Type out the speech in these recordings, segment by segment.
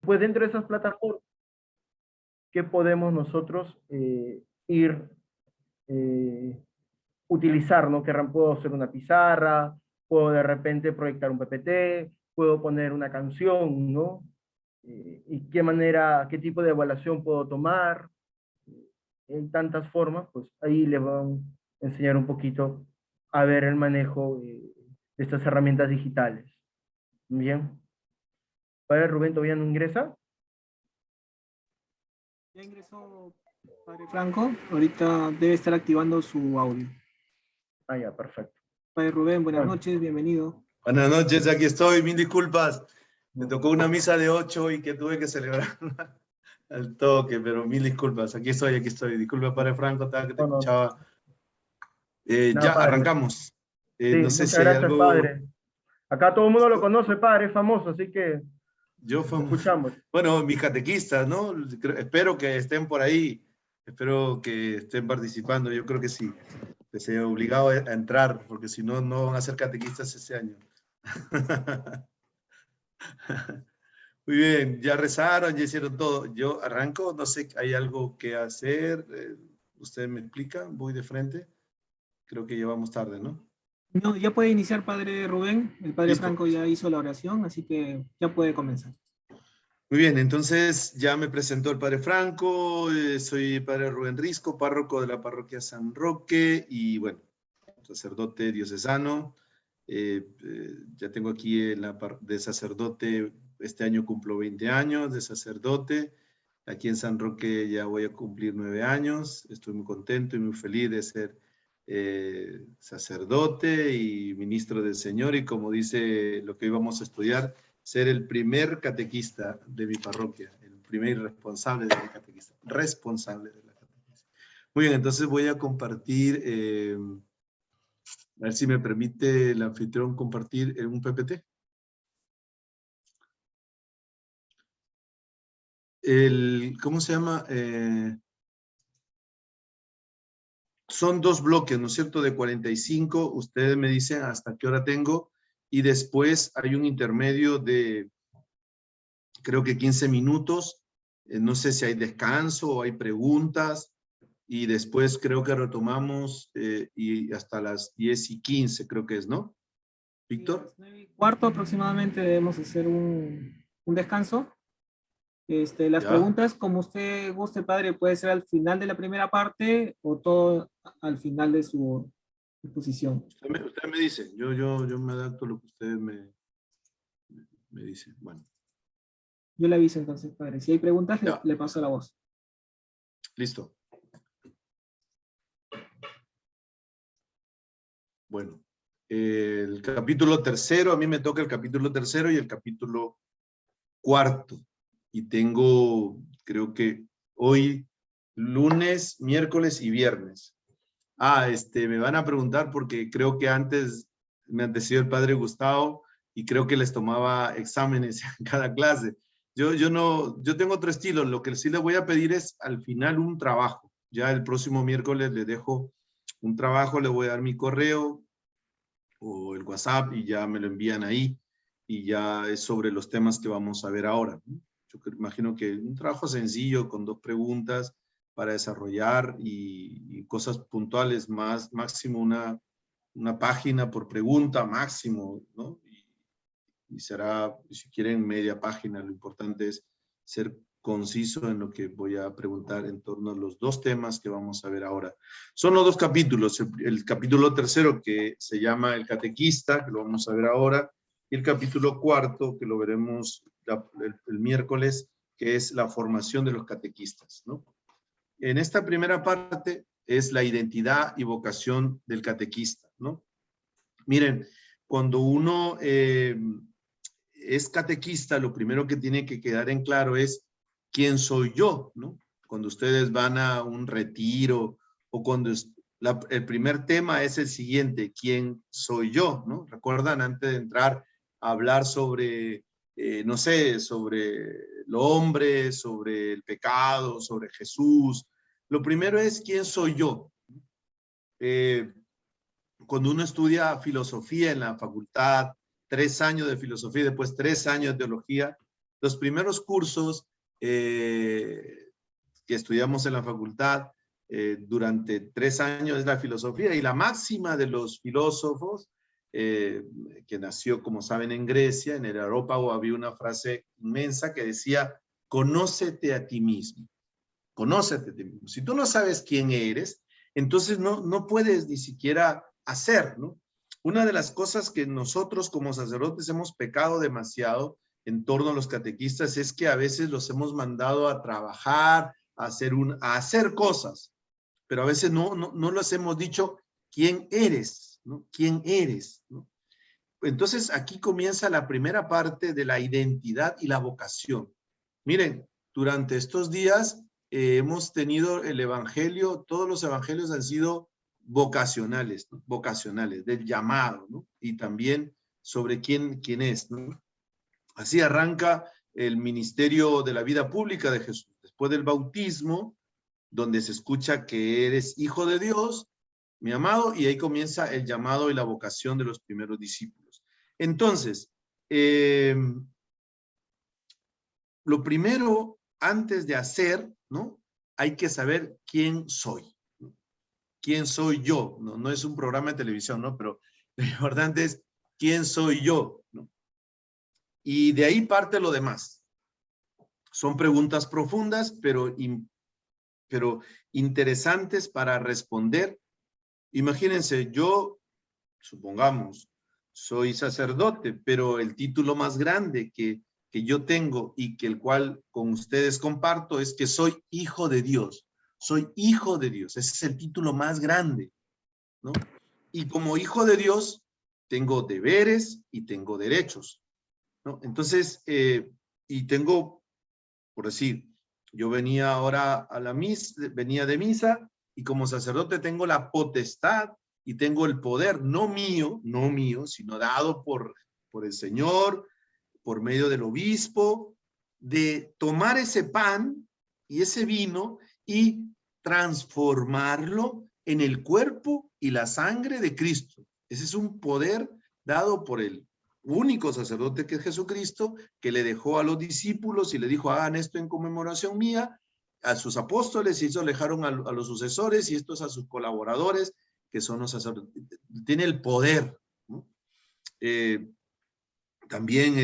pues dentro de esas plataformas, ¿qué podemos nosotros ir utilizar, ¿no? Puedo hacer una pizarra, puedo de repente proyectar un PPT, puedo poner una canción, ¿no? Y qué manera, qué tipo de evaluación puedo tomar, en tantas formas, pues ahí les van a enseñar un poquito a ver el manejo de estas herramientas digitales. Bien. Padre Rubén, ¿todavía no ingresa? Ya ingresó Padre Franco, ahorita debe estar activando su audio. Ah, ya, perfecto. Padre Rubén, buenas Bueno. noches, bienvenido. Buenas noches, aquí estoy, mil disculpas. Me tocó una misa de 8 y que tuve que celebrar al toque, pero mil disculpas. Aquí estoy. Disculpa, Padre Franco, estaba que te escuchaba. Nada, Ya padre. arrancamos. Sí, No sé muchas si hay gracias, algo... padre. Acá todo el mundo lo conoce, padre, es famoso, así que Yo escuchamos. Bueno, mis catequistas, ¿no? Espero que estén por ahí, espero que estén participando. Yo creo que sí, que se obligado a entrar, porque si no, no van a ser catequistas ese año. Muy bien, ya rezaron, ya hicieron todo. Yo arranco, no sé, ¿hay algo que hacer? ¿Usted me explica? Voy de frente. Creo que llevamos tarde, ¿no? No, ya puede iniciar, Padre Rubén. El Padre Listo. Franco ya hizo la oración, así que ya puede comenzar. Muy bien, entonces ya me presentó el Padre Franco, soy Padre Rubén Risco, párroco de la parroquia San Roque y bueno, sacerdote diocesano. Ya tengo aquí de sacerdote, este año cumplo 20 años de sacerdote. Aquí en San Roque ya voy a cumplir 9 años. Estoy muy contento y muy feliz de ser sacerdote y ministro del Señor. Y como dice lo que íbamos a estudiar, ser el primer catequista de mi parroquia, el primer responsable de la catequista. Responsable de la catequista. Muy bien, entonces voy a compartir, a ver si me permite el anfitrión compartir un PPT. ¿Cómo se llama? Son 2 bloques, ¿no es cierto? De 45, ustedes me dicen hasta qué hora tengo, y después hay un intermedio de, creo que 15 minutos, no sé si hay descanso o hay preguntas, y después creo que retomamos y hasta las 10:15 creo que es, ¿no? Víctor. Sí, a las 9:15 aproximadamente debemos hacer un descanso. Las Ya. preguntas, como usted guste, Padre, puede ser al final de la primera parte o todo al final de su exposición. Usted me dice, yo me adapto a lo que ustedes me dicen. Bueno. Yo le aviso entonces, Padre. Si hay preguntas, le paso la voz. Listo. Bueno, el capítulo 3, a mí me toca el capítulo 3 y el capítulo 4. Y tengo, creo que hoy, lunes, miércoles y viernes. Me van a preguntar porque creo que antes me antecedió el padre Gustavo y creo que les tomaba exámenes en cada clase. Yo tengo otro estilo. Lo que sí les voy a pedir es al final un trabajo. Ya el próximo miércoles les dejo un trabajo, les voy a dar mi correo o el WhatsApp y ya me lo envían ahí y ya es sobre los temas que vamos a ver ahora. Yo imagino que un trabajo sencillo con 2 preguntas para desarrollar y cosas puntuales, máximo una página por pregunta, máximo, ¿no? Y será, si quieren, media página. Lo importante es ser conciso en lo que voy a preguntar en torno a los 2 temas que vamos a ver ahora. Son los 2 capítulos, el capítulo 3 que se llama El Catequista, que lo vamos a ver ahora, y el capítulo 4 que lo veremos el miércoles, que es la formación de los catequistas, ¿no? En esta primera parte es la identidad y vocación del catequista, ¿no? Miren, cuando uno es catequista, lo primero que tiene que quedar en claro es quién soy yo, ¿no? Cuando ustedes van a un retiro o cuando el primer tema es el siguiente, ¿quién soy yo? ¿No? ¿Recuerdan antes de entrar a hablar sobre, no sé, sobre el hombre, sobre el pecado, sobre Jesús? Lo primero es ¿quién soy yo? Cuando uno estudia filosofía en la facultad, 3 años de filosofía y después 3 años de teología, Los primeros cursos que estudiamos en la facultad durante 3 años es la filosofía, y la máxima de los filósofos, que nació, como saben, en Grecia, en el Areópago había una frase inmensa que decía: conócete a ti mismo, conócete a ti mismo. Si tú no sabes quién eres, entonces no puedes ni siquiera hacer, ¿no? Una de las cosas que nosotros como sacerdotes hemos pecado demasiado en torno a los catequistas es que a veces los hemos mandado a trabajar, a hacer cosas, pero a veces no les hemos dicho quién eres, ¿no? ¿Quién eres? ¿No? Entonces aquí comienza la primera parte de la identidad y la vocación. Miren, durante estos días hemos tenido el evangelio, todos los evangelios han sido vocacionales, ¿no? Vocacionales, del llamado, ¿no? Y también sobre quién es, ¿no? Así arranca el ministerio de la vida pública de Jesús. Después del bautismo, donde se escucha que eres hijo de Dios, mi amado, y ahí comienza el llamado y la vocación de los primeros discípulos. Entonces, lo primero, antes de hacer, ¿no? Hay que saber quién soy, ¿no? ¿Quién soy yo? No es un programa de televisión, ¿no? Pero lo importante es quién soy yo, ¿no? Y de ahí parte lo demás. Son preguntas profundas, pero interesantes para responder. Imagínense, yo, supongamos, soy sacerdote, pero el título más grande que yo tengo y que el cual con ustedes comparto es que soy hijo de Dios. Soy hijo de Dios. Ese es el título más grande, ¿no? Y como hijo de Dios, tengo deberes y tengo derechos, ¿no? Entonces, y tengo, por decir, yo venía ahora a la venía de misa, y como sacerdote tengo la potestad y tengo el poder, no mío, sino dado por el Señor, por medio del obispo, de tomar ese pan y ese vino y transformarlo en el cuerpo y la sangre de Cristo. Ese es un poder dado por el único sacerdote que es Jesucristo, que le dejó a los discípulos y le dijo: hagan esto en conmemoración mía. A sus apóstoles, y eso le dejaron a los sucesores, y estos a sus colaboradores, que son los sacerdotes. Tiene el poder, ¿no? También,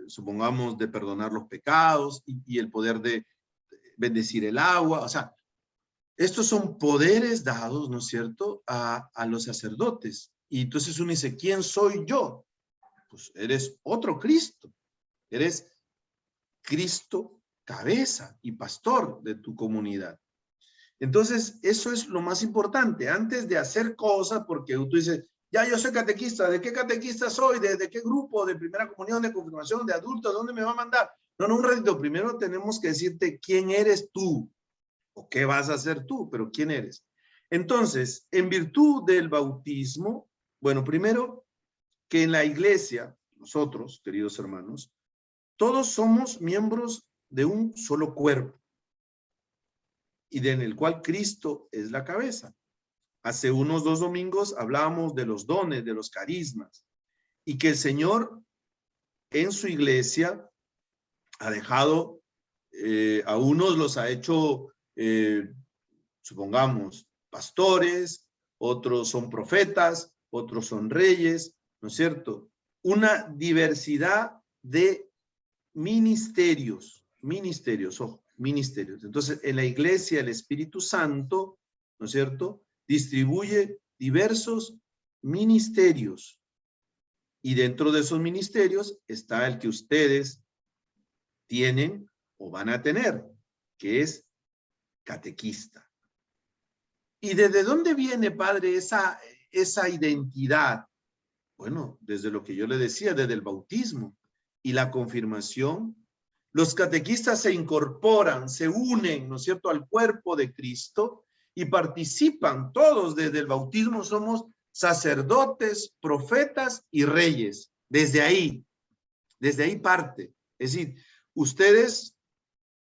supongamos, de perdonar los pecados y el poder de bendecir el agua. O sea, estos son poderes dados, ¿no es cierto?, a los sacerdotes. Y entonces uno dice: ¿quién soy yo? Pues eres otro Cristo. Eres Cristo, cabeza y pastor de tu comunidad. Entonces, eso es lo más importante. Antes de hacer cosas, porque tú dices: ya, yo soy catequista. ¿De qué catequista soy? ¿De qué grupo? ¿De primera comunión, de confirmación, de adultos? ¿Dónde me va a mandar? No, un ratito. Primero tenemos que decirte quién eres tú, o qué vas a hacer tú, pero quién eres. Entonces, en virtud del bautismo, bueno, primero que en la iglesia, nosotros, queridos hermanos, todos somos miembros de un solo cuerpo, y en el cual Cristo es la cabeza. Hace unos 2 domingos hablábamos de los dones, de los carismas, y que el Señor en su iglesia ha dejado, a unos los ha hecho, supongamos, pastores, otros son profetas, otros son reyes, ¿no es cierto? Una diversidad de ministerios, ojo, ministerios. Entonces, en la iglesia el Espíritu Santo, ¿no es cierto?, distribuye diversos ministerios, y dentro de esos ministerios está el que ustedes tienen o van a tener, que es catequista. ¿Y desde dónde viene, padre, esa identidad? Bueno, desde lo que yo le decía, desde el bautismo y la confirmación. Los catequistas se incorporan, se unen, ¿no es cierto?, al cuerpo de Cristo y participan todos. Desde el bautismo somos sacerdotes, profetas y reyes. Desde ahí parte. Es decir, ustedes,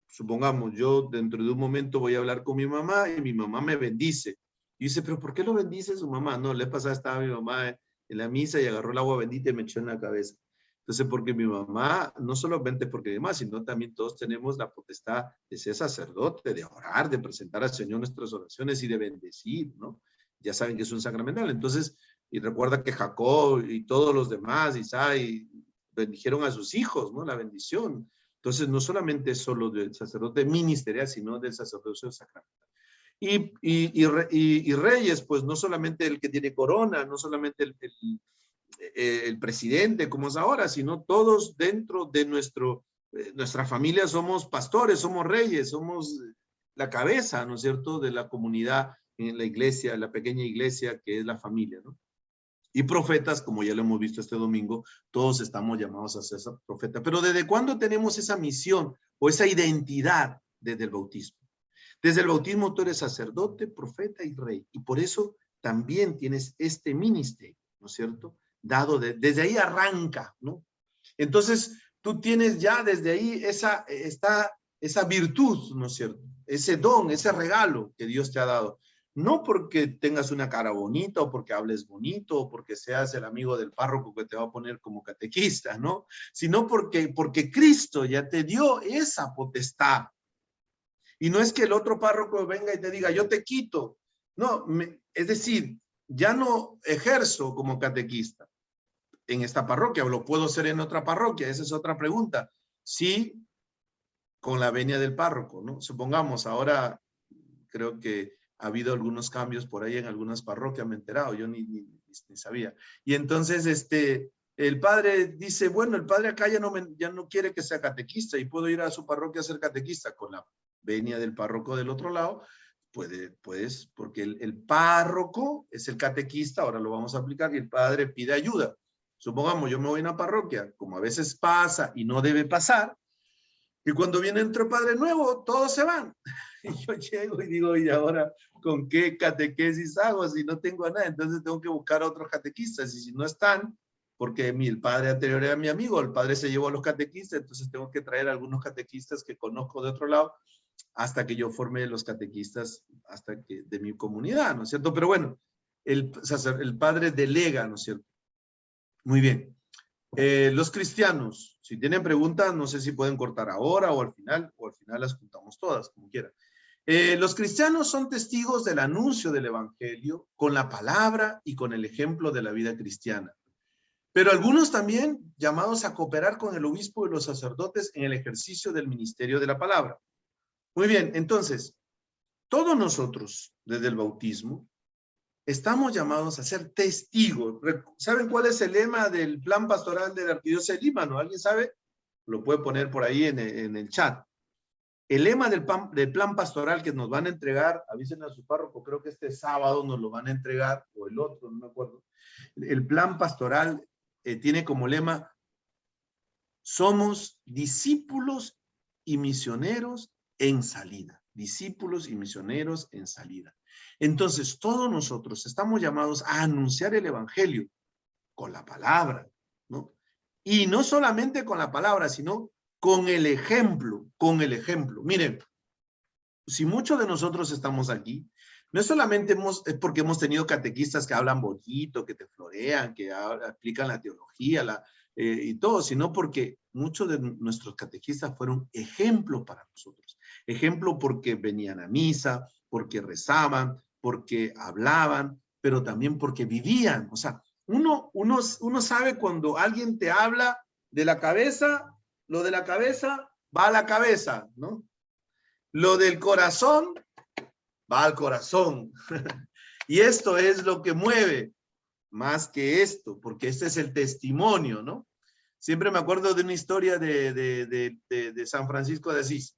supongamos, yo dentro de un momento voy a hablar con mi mamá y mi mamá me bendice. Y dice: ¿pero por qué lo bendice su mamá? No, la pasada estaba mi mamá en la misa y agarró el agua bendita y me echó en la cabeza. Entonces, porque mi mamá, no solamente porque mi mamá, sino también todos tenemos la potestad de ser sacerdote, de orar, de presentar al Señor nuestras oraciones y de bendecir, ¿no? Ya saben que es un sacramental. Entonces, y recuerda que Jacob y todos los demás, Isaac, bendijeron a sus hijos, ¿no? La bendición. Entonces, no solamente es solo del sacerdote ministerial, sino del sacerdocio sacramental. Y reyes, pues no solamente el que tiene corona, no solamente el presidente, como es ahora, sino todos dentro de nuestra familia somos pastores, somos reyes, somos la cabeza, ¿no es cierto?, de la comunidad en la iglesia, la pequeña iglesia que es la familia, ¿no? Y profetas, como ya lo hemos visto este domingo, todos estamos llamados a ser profetas. Pero ¿desde cuándo tenemos esa misión o esa identidad? Desde el bautismo. Desde el bautismo tú eres sacerdote, profeta y rey. Y por eso también tienes este ministerio, ¿no es cierto? Dado desde ahí arranca, ¿no? Entonces, tú tienes ya desde ahí esa virtud, ¿no es cierto? Ese don, ese regalo que Dios te ha dado. No porque tengas una cara bonita o porque hables bonito o porque seas el amigo del párroco que te va a poner como catequista, ¿no? Sino porque Cristo ya te dio esa potestad. Y no es que el otro párroco venga y te diga, yo te quito. No, es decir, ya no ejerzo como catequista en esta parroquia, o lo puedo hacer en otra parroquia, esa es otra pregunta. Sí, con la venia del párroco, ¿no? Supongamos, ahora creo que ha habido algunos cambios por ahí en algunas parroquias, me he enterado, yo ni sabía. Y entonces, el padre dice, bueno, el padre acá ya no quiere que sea catequista y puedo ir a su parroquia a ser catequista con la venia del párroco del otro lado. Pues, porque el párroco es el catequista, ahora lo vamos a aplicar, y el padre pide ayuda. Supongamos, yo me voy a una parroquia, como a veces pasa y no debe pasar, y cuando viene otro padre nuevo, todos se van. Y yo llego y digo, ¿y ahora con qué catequesis hago si no tengo a nada? Entonces tengo que buscar a otros catequistas, y si no están, porque el padre anterior era mi amigo, el padre se llevó a los catequistas, entonces tengo que traer a algunos catequistas que conozco de otro lado, hasta que yo forme los catequistas de mi comunidad, ¿no es cierto? Pero bueno, el padre delega, ¿no es cierto? Muy bien. Los cristianos, si tienen preguntas, no sé si pueden cortar ahora o al final las juntamos todas, como quieran. Los cristianos son testigos del anuncio del evangelio con la palabra y con el ejemplo de la vida cristiana. Pero algunos también llamados a cooperar con el obispo y los sacerdotes en el ejercicio del ministerio de la palabra. Muy bien, entonces, todos nosotros, desde el bautismo, estamos llamados a ser testigos. ¿Saben cuál es el lema del plan pastoral de la Arquidiócesis de Lima? ¿No? ¿Alguien sabe? Lo puede poner por ahí en el chat. El lema del plan pastoral que nos van a entregar, avisen a su párroco, creo que este sábado nos lo van a entregar, o el otro, no me acuerdo. El plan pastoral tiene como lema: somos discípulos y misioneros en salida. Discípulos y misioneros en salida. Entonces, todos nosotros estamos llamados a anunciar el evangelio con la palabra, ¿no? Y no solamente con la palabra, sino con el ejemplo, Miren, si muchos de nosotros estamos aquí, no es solamente es porque hemos tenido catequistas que hablan bonito, que te florean, que explican la teología y todo, sino porque muchos de nuestros catequistas fueron ejemplo para nosotros. Ejemplo porque venían a misa, porque rezaban, porque hablaban, pero también porque vivían. O sea, uno sabe cuando alguien te habla de la cabeza, lo de la cabeza va a la cabeza, ¿no? Lo del corazón va al corazón. Y esto es lo que mueve, más que esto, porque este es el testimonio, ¿no? Siempre me acuerdo de una historia de San Francisco de Asís,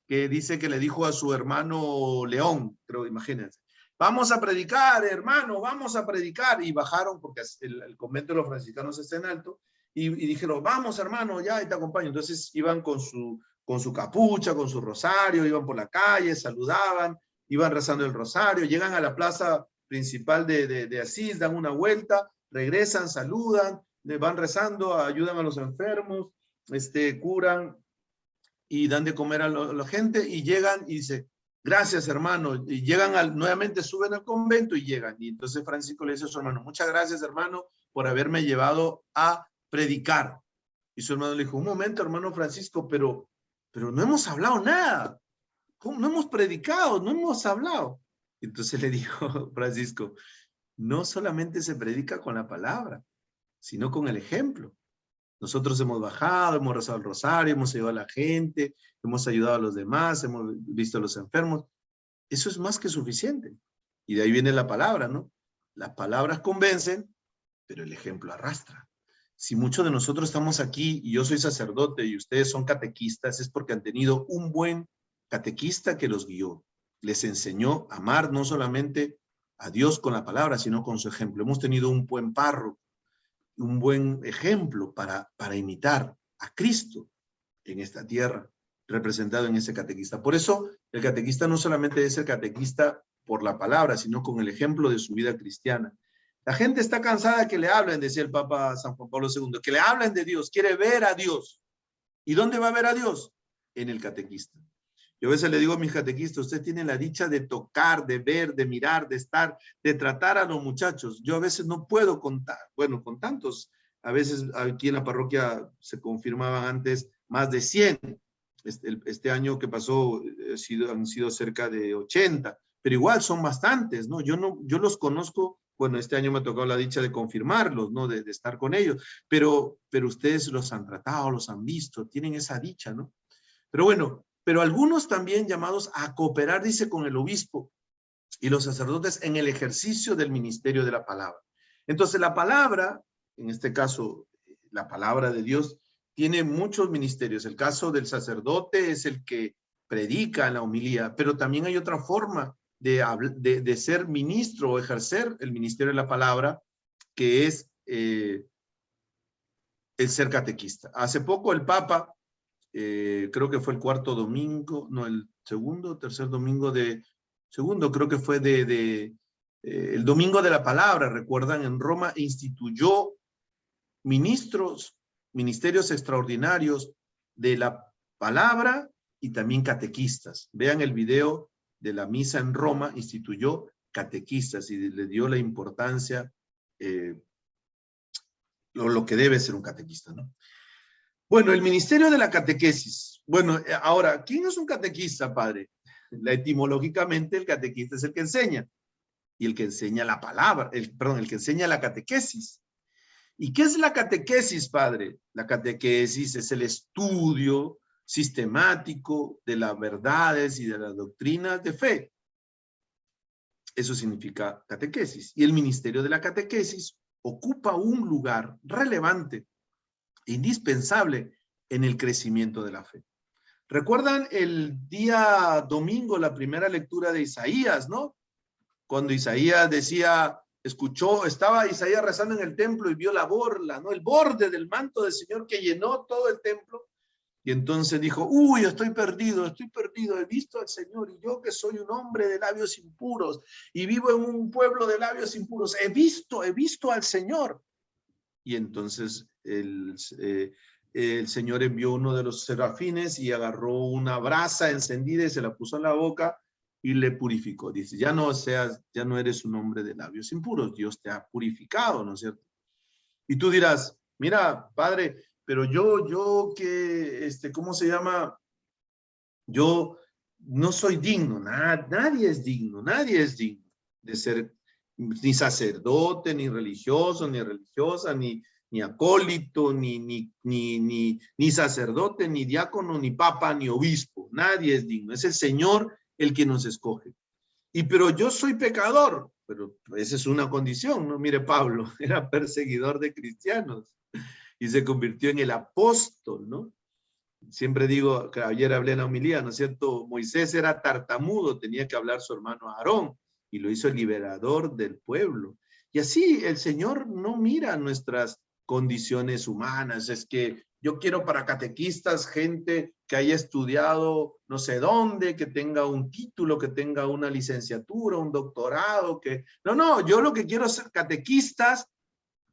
que dice que le dijo a su hermano León, creo, imagínense, vamos a predicar, hermano, vamos a predicar. Y bajaron, porque el convento de los franciscanos está en alto, y dijeron, vamos, hermano, ya, y te acompaño. Entonces iban con su capucha, con su rosario, iban por la calle, saludaban, iban rezando el rosario, llegan a la plaza principal de Asís, dan una vuelta, regresan, saludan, van rezando, ayudan a los enfermos, curan y dan de comer a la gente, y llegan y dice, gracias, hermano, y llegan nuevamente suben al convento y llegan. Y entonces Francisco le dice a su hermano, muchas gracias, hermano, por haberme llevado a predicar. Y su hermano le dijo, un momento, hermano Francisco, pero no hemos hablado nada. ¿Cómo? No hemos predicado, no hemos hablado. Entonces le dijo Francisco, no solamente se predica con la palabra, sino con el ejemplo. Nosotros hemos bajado, hemos rezado el rosario, hemos ayudado a la gente, hemos ayudado a los demás, hemos visto a los enfermos. Eso es más que suficiente. Y de ahí viene la palabra, ¿no? Las palabras convencen, pero el ejemplo arrastra. Si muchos de nosotros estamos aquí, y yo soy sacerdote y ustedes son catequistas, es porque han tenido un buen catequista que los guió. Les enseñó a amar no solamente a Dios con la palabra, sino con su ejemplo. Hemos tenido un buen párroco, un buen ejemplo para imitar a Cristo en esta tierra, representado en ese catequista. Por eso, el catequista no solamente es el catequista por la palabra, sino con el ejemplo de su vida cristiana. La gente está cansada que le hablen, decía el Papa San Juan Pablo II, que le hablen de Dios, quiere ver a Dios. ¿Y dónde va a ver a Dios? En el catequista. Yo a veces le digo a mis catequistas, usted tiene la dicha de tocar, de ver, de mirar, de estar, de tratar a los muchachos. Yo a veces no puedo contar, bueno, con tantos. A veces aquí en la parroquia se confirmaban antes más de 100. Este año que pasó han sido cerca de 80, pero igual son bastantes, ¿no? Yo los conozco, bueno, este año me ha tocado la dicha de confirmarlos, ¿no? De estar con ellos, pero ustedes los han tratado, los han visto, tienen esa dicha, ¿no? Pero bueno, pero algunos también llamados a cooperar, dice, con el obispo y los sacerdotes en el ejercicio del ministerio de la palabra. Entonces la palabra, en este caso, la palabra de Dios, tiene muchos ministerios. El caso del sacerdote es el que predica en la homilía, pero también hay otra forma de ser ministro o ejercer el ministerio de la palabra, que es el ser catequista. Hace poco el Papa, creo que fue el cuarto domingo, no, el segundo, tercer domingo segundo, creo que fue el domingo de la palabra, recuerdan, en Roma instituyó ministerios extraordinarios de la palabra y también catequistas. Vean el video de la misa en Roma, instituyó catequistas y le dio la importancia, lo que debe ser un catequista, ¿no? Bueno, el ministerio de la catequesis. Bueno, ahora, ¿quién es un catequista, padre? Etimológicamente, el catequista es el que enseña. Y el que enseña la palabra, el que enseña la catequesis. ¿Y qué es la catequesis, padre? La catequesis es el estudio sistemático de las verdades y de las doctrinas de fe. Eso significa catequesis. Y el ministerio de la catequesis ocupa un lugar relevante, indispensable en el crecimiento de la fe. ¿Recuerdan el día domingo, la primera lectura de Isaías, no? Cuando Isaías decía, estaba Isaías rezando en el templo y vio la borla, ¿no? El borde del manto del Señor que llenó todo el templo. Y entonces dijo, uy, estoy perdido, he visto al Señor, y yo que soy un hombre de labios impuros y vivo en un pueblo de labios impuros, he visto al Señor. Y entonces el Señor envió uno de los serafines y agarró una brasa encendida y se la puso en la boca y le purificó. Dice, ya no eres un hombre de labios impuros, Dios te ha purificado, ¿no es cierto? Y tú dirás, mira, padre, pero yo que, ¿cómo se llama? Yo no soy digno, nadie es digno de ser ni sacerdote, ni religioso, ni religiosa, ni acólito, ni sacerdote, ni diácono, ni papa, ni obispo. Nadie es digno. Es el Señor el que nos escoge. Pero yo soy pecador. Pero esa es una condición, ¿no? Mire, Pablo era perseguidor de cristianos y se convirtió en el apóstol, ¿no? Siempre digo, que ayer hablé en la homilía, ¿no es cierto? Moisés era tartamudo, tenía que hablar su hermano Aarón, y lo hizo el liberador del pueblo. Y así el Señor no mira nuestras condiciones humanas. Es que yo quiero para catequistas gente que haya estudiado no sé dónde, que tenga un título, que tenga una licenciatura, un doctorado, que... No, yo lo que quiero es ser catequistas,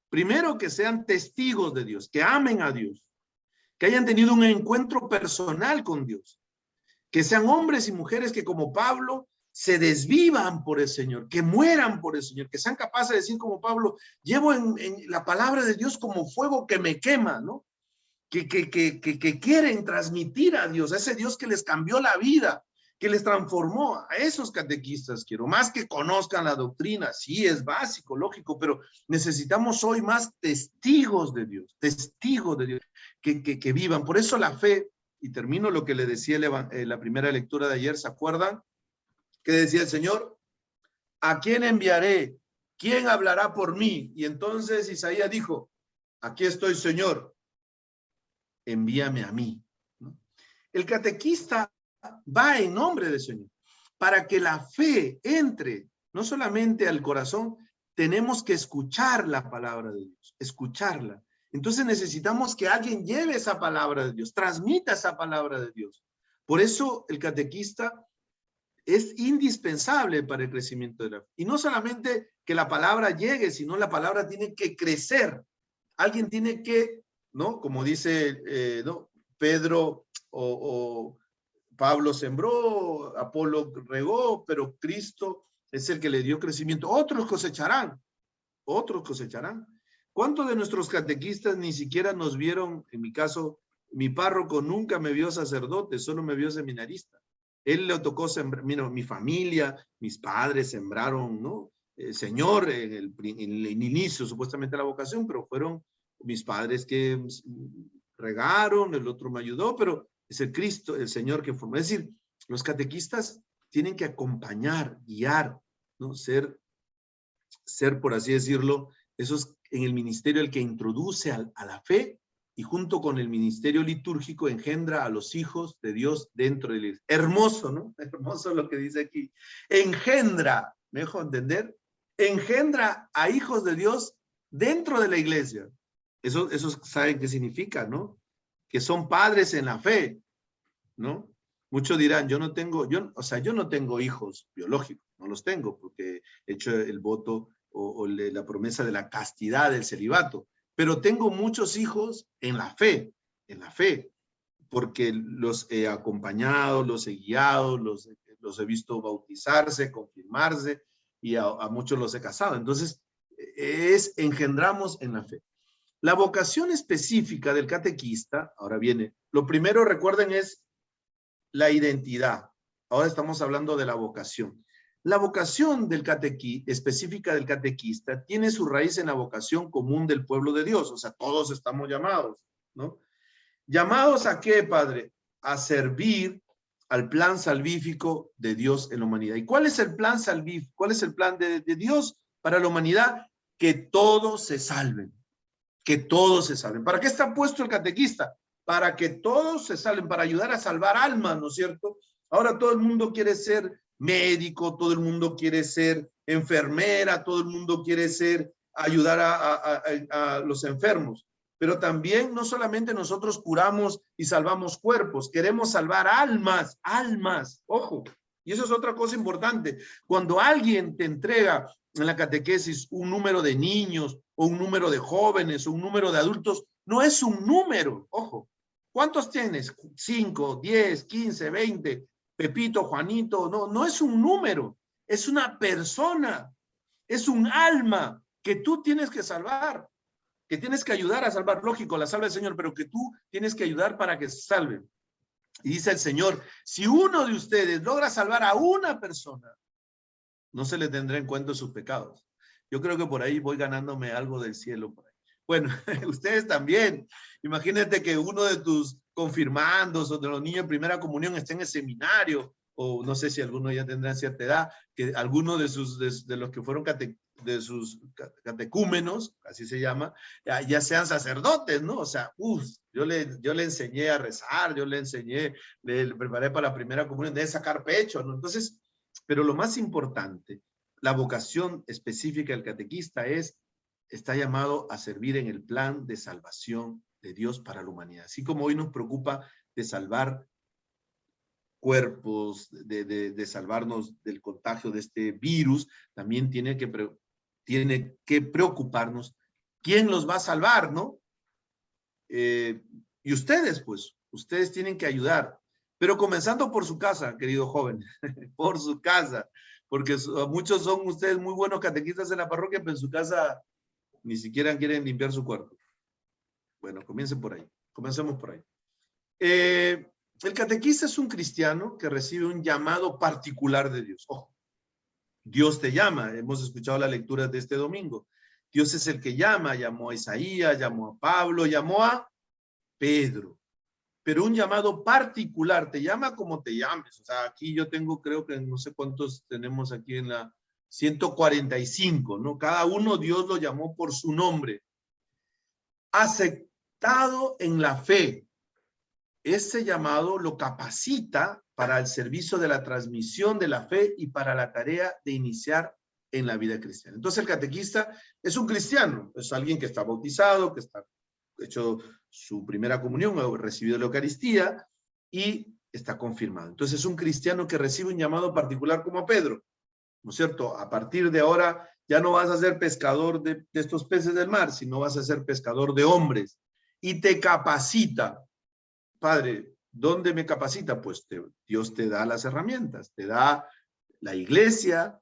primero que sean testigos de Dios, que amen a Dios, que hayan tenido un encuentro personal con Dios, que sean hombres y mujeres que como Pablo se desvivan por el Señor, que mueran por el Señor, que sean capaces de decir como Pablo, llevo en la palabra de Dios como fuego que me quema, ¿no? que quieren transmitir a Dios, a ese Dios que les cambió la vida, que les transformó. A esos catequistas quiero, más que conozcan la doctrina, sí es básico, lógico, pero necesitamos hoy más testigos de Dios, que vivan. Por eso la fe, y termino lo que le decía la primera lectura de ayer, ¿se acuerdan? Que decía el Señor, ¿a quién enviaré? ¿Quién hablará por mí? Y entonces Isaías dijo, aquí estoy, Señor, envíame a mí. ¿No? El catequista va en nombre del Señor. Para que la fe entre no solamente al corazón, tenemos que escuchar la palabra de Dios, escucharla. Entonces necesitamos que alguien lleve esa palabra de Dios, transmita esa palabra de Dios. Por eso el catequista es indispensable para el crecimiento de la fe. Y no solamente que la palabra llegue, sino la palabra tiene que crecer. Alguien tiene que, ¿no? Como dice ¿no? Pedro o Pablo sembró, Apolo regó, pero Cristo es el que le dio crecimiento. Otros cosecharán, otros cosecharán. ¿Cuántos de nuestros catequistas ni siquiera nos vieron? En mi caso, mi párroco nunca me vio sacerdote, solo me vio seminarista. Él le tocó sembrar, mira, mi familia, mis padres sembraron, ¿no? El Señor en el inicio, supuestamente la vocación, pero fueron mis padres que regaron, el otro me ayudó, pero es el Cristo, el Señor que formó. Es decir, los catequistas tienen que acompañar, guiar, ¿no? Ser, por así decirlo, esos en el ministerio el que introduce a la fe, y junto con el ministerio litúrgico engendra a los hijos de Dios dentro de la iglesia. Hermoso, ¿no? Hermoso lo que dice aquí. Engendra, ¿me dejo entender? Engendra a hijos de Dios dentro de la iglesia. Eso saben qué significa, ¿no? Que son padres en la fe, ¿no? Muchos dirán, yo no tengo hijos biológicos, no los tengo porque he hecho el voto o la promesa de la castidad, del celibato. Pero tengo muchos hijos en la fe, porque los he acompañado, los he guiado, los he visto bautizarse, confirmarse, y a muchos los he casado. Entonces, engendramos en la fe. La vocación específica del catequista, ahora viene, lo primero, recuerden, es la identidad. Ahora estamos hablando de la vocación. La vocación específica del catequista tiene su raíz en la vocación común del pueblo de Dios. O sea, todos estamos llamados, ¿no? ¿Llamados a qué, Padre? A servir al plan salvífico de Dios en la humanidad. ¿Y cuál es el plan salvífico? ¿Cuál es el plan de Dios para la humanidad? Que todos se salven. Que todos se salven. ¿Para qué está puesto el catequista? Para que todos se salven, para ayudar a salvar almas, ¿no es cierto? Ahora todo el mundo quiere ser médico, todo el mundo quiere ser enfermera, todo el mundo quiere ayudar a los enfermos. Pero también no solamente nosotros curamos y salvamos cuerpos, queremos salvar almas, ojo. Y eso es otra cosa importante. Cuando alguien te entrega en la catequesis un número de niños, o un número de jóvenes, o un número de adultos, no es un número, ojo. ¿Cuántos tienes? 5, 10, 15, 20, Pepito, Juanito, no es un número, es una persona, es un alma que tú tienes que salvar, que tienes que ayudar a salvar. Lógico, la salva el Señor, pero que tú tienes que ayudar para que se salven. Y dice el Señor, si uno de ustedes logra salvar a una persona, no se le tendrá en cuenta sus pecados. Yo creo que por ahí voy ganándome algo del cielo. Por ahí. Bueno, ustedes también. Imagínate que uno de tus confirmandos o de los niños en primera comunión esté en el seminario, o no sé si alguno ya tendrá cierta edad, que alguno de los que fueron de sus catecúmenos, así se llama, ya sean sacerdotes, ¿no? O sea, yo le enseñé a rezar, le preparé para la primera comunión, de sacar pecho, ¿no? Entonces, pero lo más importante, la vocación específica del catequista está llamado a servir en el plan de salvación de Dios para la humanidad. Así como hoy nos preocupa de salvar cuerpos, de salvarnos del contagio de este virus, también tiene que preocuparnos quién los va a salvar, ¿no? Y ustedes, pues, ustedes tienen que ayudar, pero comenzando por su casa, querido joven, por su casa, porque muchos son ustedes muy buenos catequistas en la parroquia, pero en su casa ni siquiera quieren limpiar su cuerpo. Bueno, comiencen por ahí. Comencemos por ahí. El catequista es un cristiano que recibe un llamado particular de Dios. Ojo, Dios te llama. Hemos escuchado la lectura de este domingo. Dios es el que llama. Llamó a Isaías, llamó a Pablo, llamó a Pedro. Pero un llamado particular, te llama como te llames. O sea, aquí yo tengo, creo que no sé cuántos tenemos aquí en la 145, ¿no? Cada uno Dios lo llamó por su nombre. Aceptado en la fe. Ese llamado lo capacita para el servicio de la transmisión de la fe y para la tarea de iniciar en la vida cristiana. Entonces el catequista es un cristiano, es alguien que está bautizado, que está hecho su primera comunión o recibido la Eucaristía y está confirmado. Entonces es un cristiano que recibe un llamado particular como Pedro, ¿no es cierto? A partir de ahora ya no vas a ser pescador de estos peces del mar, sino vas a ser pescador de hombres y te capacita. Padre, ¿dónde me capacita? Pues Dios te da las herramientas, te da la iglesia,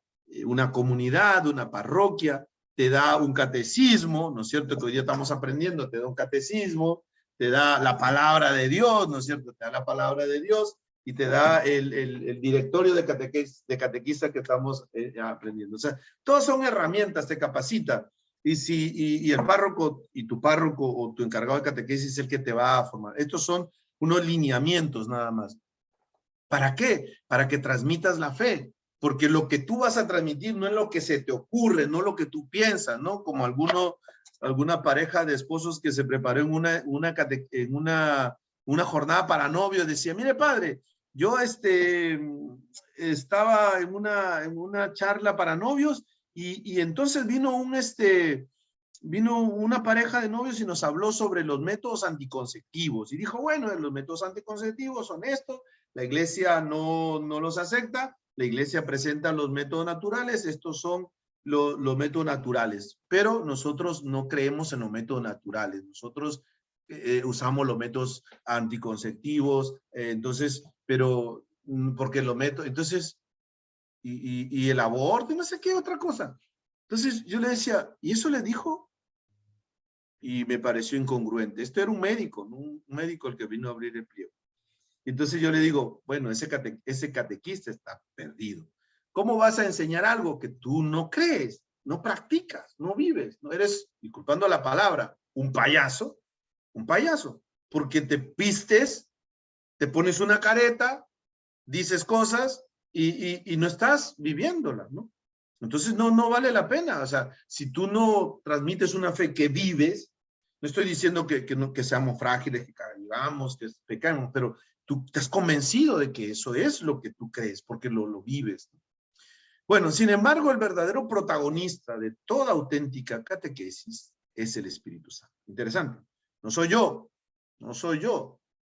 una comunidad, una parroquia, te da un catecismo, ¿no es cierto? Que hoy día estamos aprendiendo, te da un catecismo, te da la palabra de Dios, ¿no es cierto? Te da la palabra de Dios y te da el directorio de catequista que estamos aprendiendo. O sea, todas son herramientas, te capacita. Y el párroco, y tu párroco o tu encargado de catequesis es el que te va a formar. Estos son unos lineamientos nada más. ¿Para qué? Para que transmitas la fe. Porque lo que tú vas a transmitir no es lo que se te ocurre, no lo que tú piensas, ¿no? Como alguna pareja de esposos que se preparó en una jornada para novios, decía, mire padre, yo estaba en una charla para novios y entonces vino una pareja de novios y nos habló sobre los métodos anticonceptivos y dijo, bueno, los métodos anticonceptivos son estos, la iglesia no los acepta, la iglesia presenta los métodos naturales, estos son los métodos naturales, pero nosotros no creemos en los métodos naturales, nosotros usamos los métodos anticonceptivos, entonces, pero, porque los métodos, entonces, y el aborto, y no sé qué otra cosa. Entonces yo le decía, ¿y eso le dijo? Y me pareció incongruente. Esto era un médico, ¿no? Un médico el que vino a abrir el pliego. Entonces yo le digo, bueno, ese catequista está perdido. ¿Cómo vas a enseñar algo que tú no crees, no practicas, no vives? No eres, disculpando la palabra, un payaso, porque te pistes, te pones una careta, dices cosas y no estás viviéndolas, ¿no? Entonces no vale la pena. O sea, si tú no transmites una fe que vives, no estoy diciendo que seamos frágiles, que caigamos, que pecamos, pero tú estás convencido de que eso es lo que tú crees, porque lo vives. Bueno, sin embargo, el verdadero protagonista de toda auténtica catequesis es el Espíritu Santo. Interesante. No soy yo.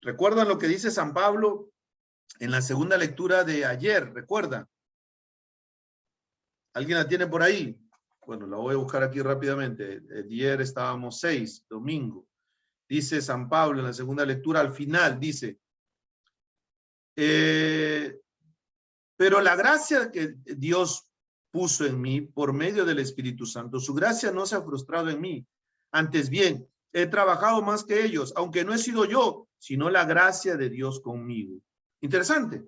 ¿Recuerdan lo que dice San Pablo en la segunda lectura de ayer? ¿Recuerdan? ¿Alguien la tiene por ahí? Bueno, la voy a buscar aquí rápidamente. Ayer estábamos 6, domingo. Dice San Pablo en la segunda lectura, al final, dice, pero la gracia que Dios puso en mí por medio del Espíritu Santo, su gracia no se ha frustrado en mí. Antes bien, he trabajado más que ellos, aunque no he sido yo, sino la gracia de Dios conmigo. Interesante.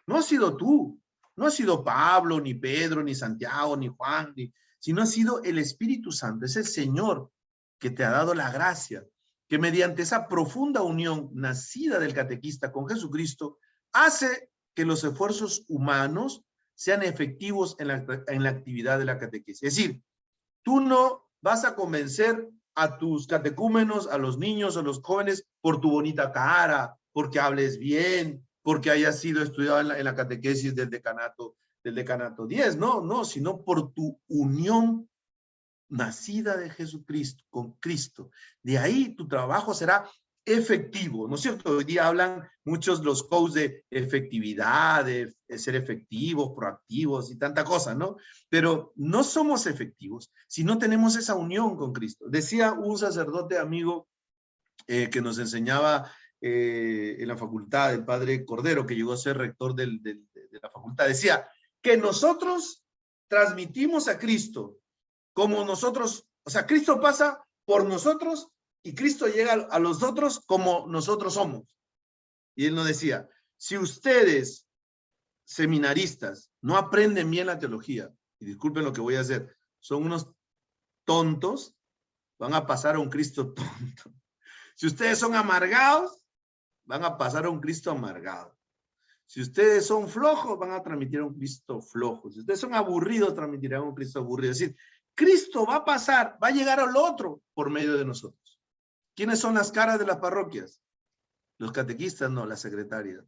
No has sido tú. No ha sido Pablo, ni Pedro, ni Santiago, ni Juan, sino ha sido el Espíritu Santo. Es el Señor que te ha dado la gracia, que mediante esa profunda unión nacida del catequista con Jesucristo, hace que los esfuerzos humanos sean efectivos en la actividad de la catequesis. Es decir, tú no vas a convencer a tus catecúmenos, a los niños, a los jóvenes, por tu bonita cara, porque hables bien, porque hayas sido estudiado en la catequesis del decanato 10, no, sino por tu unión nacida de Jesucristo, con Cristo. De ahí tu trabajo será efectivo, ¿no es cierto? Hoy día hablan muchos los coaches de efectividad, de ser efectivos, proactivos y tanta cosa, ¿no? Pero no somos efectivos si no tenemos esa unión con Cristo. Decía un sacerdote amigo que nos enseñaba en la facultad, el padre Cordero, que llegó a ser rector de la facultad, decía que nosotros transmitimos a Cristo como nosotros, o sea, Cristo pasa por nosotros y Cristo llega a los otros como nosotros somos. Y él nos decía, si ustedes, seminaristas, no aprenden bien la teología, y disculpen lo que voy a hacer, son unos tontos, van a pasar a un Cristo tonto. Si ustedes son amargados, van a pasar a un Cristo amargado. Si ustedes son flojos, van a transmitir a un Cristo flojo. Si ustedes son aburridos, transmitirán a un Cristo aburrido. Es decir, Cristo va a pasar, va a llegar al otro por medio de nosotros. ¿Quiénes son las caras de las parroquias? Los catequistas, no, las secretarias.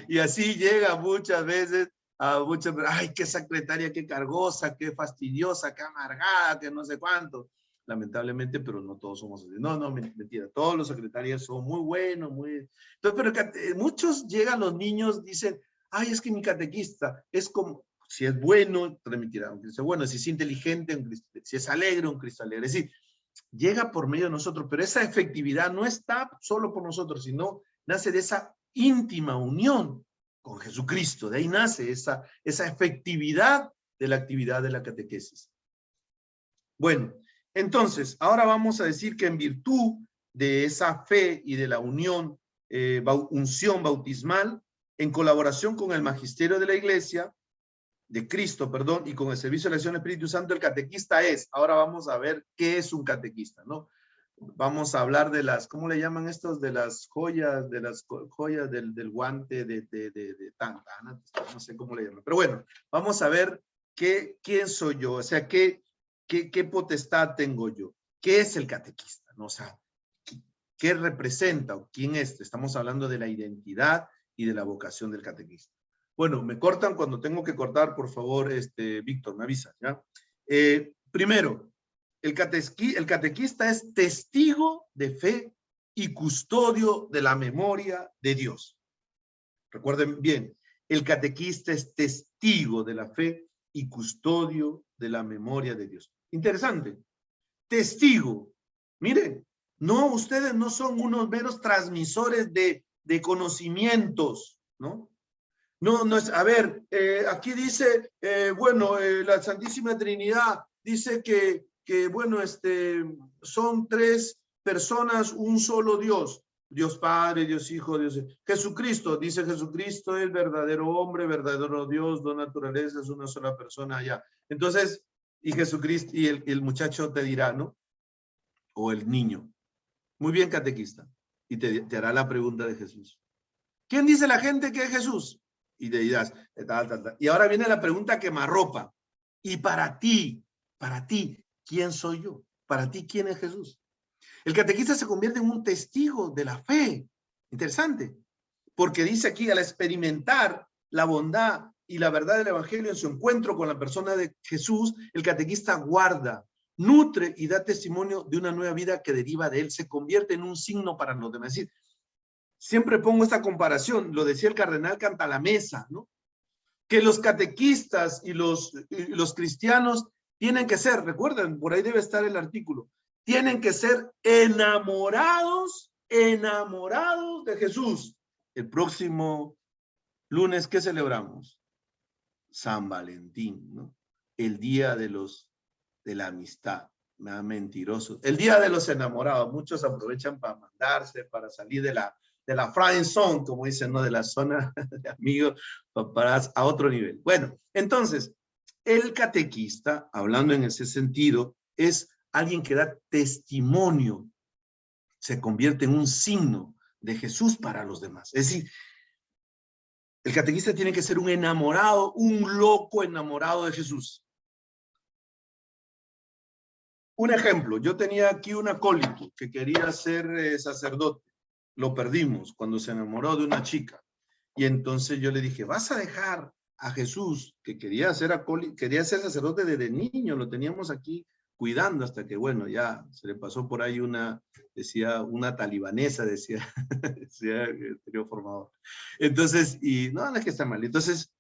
Y así llega muchas veces a muchas, ay, qué secretaria, qué cargosa, qué fastidiosa, qué amargada, que no sé cuánto. Lamentablemente, pero no todos somos así. No, no, mentira. Todos los secretarios son muy buenos, muy... Entonces, pero muchos llegan los niños, dicen, ay, es que mi catequista es como, si es bueno, transmitirá un Cristo bueno, si es inteligente, un Cristo, si es alegre, un Cristo alegre. Es decir, llega por medio de nosotros, pero esa efectividad no está solo por nosotros, sino nace de esa íntima unión con Jesucristo. De ahí nace esa efectividad de la actividad de la catequesis. Bueno, entonces, ahora vamos a decir que en virtud de esa fe y de la unión, unción bautismal, en colaboración con el magisterio de la Iglesia, de Cristo, perdón, y con el servicio de la acción del Espíritu Santo, el catequista es. Ahora vamos a ver qué es un catequista, ¿no? Vamos a hablar de las, ¿cómo le llaman estos? De las joyas del guante de tanta, no sé cómo le llaman. Pero bueno, vamos a ver quién soy yo, o sea, qué potestad tengo yo. ¿Qué es el catequista? ¿No? O sea, ¿qué representa o quién es? Estamos hablando de la identidad y de la vocación del catequista. Bueno, me cortan cuando tengo que cortar, por favor, Víctor, me avisa, ¿ya? Primero, el catequista es testigo de fe y custodio de la memoria de Dios. Recuerden bien, el catequista es testigo de la fe y custodio de la memoria de Dios. Interesante. Testigo. Miren, no, ustedes no son unos meros transmisores de conocimientos, ¿no? No es, a ver, aquí dice, bueno, la Santísima Trinidad dice que bueno, son tres personas, un solo Dios. Dios Padre, Dios Hijo, Dios... Jesucristo, dice Jesucristo es verdadero hombre, verdadero Dios, dos naturalezas, es una sola persona allá. Entonces, y Jesucristo, y el muchacho te dirá, ¿no? O el niño. Muy bien, catequista. Y te hará la pregunta de Jesús. ¿Quién dice la gente que es Jesús? Y te dirás, tal. Y ahora viene la pregunta que me arropa. Y para ti, ¿quién soy yo? Para ti, ¿quién es Jesús? El catequista se convierte en un testigo de la fe. Interesante. Porque dice aquí, al experimentar la bondad y la verdad del evangelio en su encuentro con la persona de Jesús, el catequista guarda, nutre y da testimonio de una nueva vida que deriva de él. Se convierte en un signo para los demás. Es decir, siempre pongo esta comparación, lo decía el cardenal Cantalamessa, ¿no? Que los catequistas y los cristianos tienen que ser, recuerden, por ahí debe estar el artículo, tienen que ser enamorados de Jesús. El próximo lunes, ¿qué celebramos? San Valentín, ¿no? El día de la amistad, nada mentiroso. El día de los enamorados, muchos aprovechan para mandarse, para salir de la friend zone, como dicen, ¿no? De la zona de amigos, para a otro nivel. Bueno, entonces, el catequista, hablando en ese sentido, es alguien que da testimonio, se convierte en un signo de Jesús para los demás. Es decir, el catequista tiene que ser un enamorado, un loco enamorado de Jesús. Un ejemplo, yo tenía aquí un acólito que quería ser sacerdote. Lo perdimos cuando se enamoró de una chica. Y entonces yo le dije, vas a dejar a Jesús, que quería ser sacerdote desde niño, lo teníamos aquí cuidando hasta que, bueno, ya se le pasó por ahí una talibanesa, decía el anterior formador. Entonces, y no es que está mal. Entonces,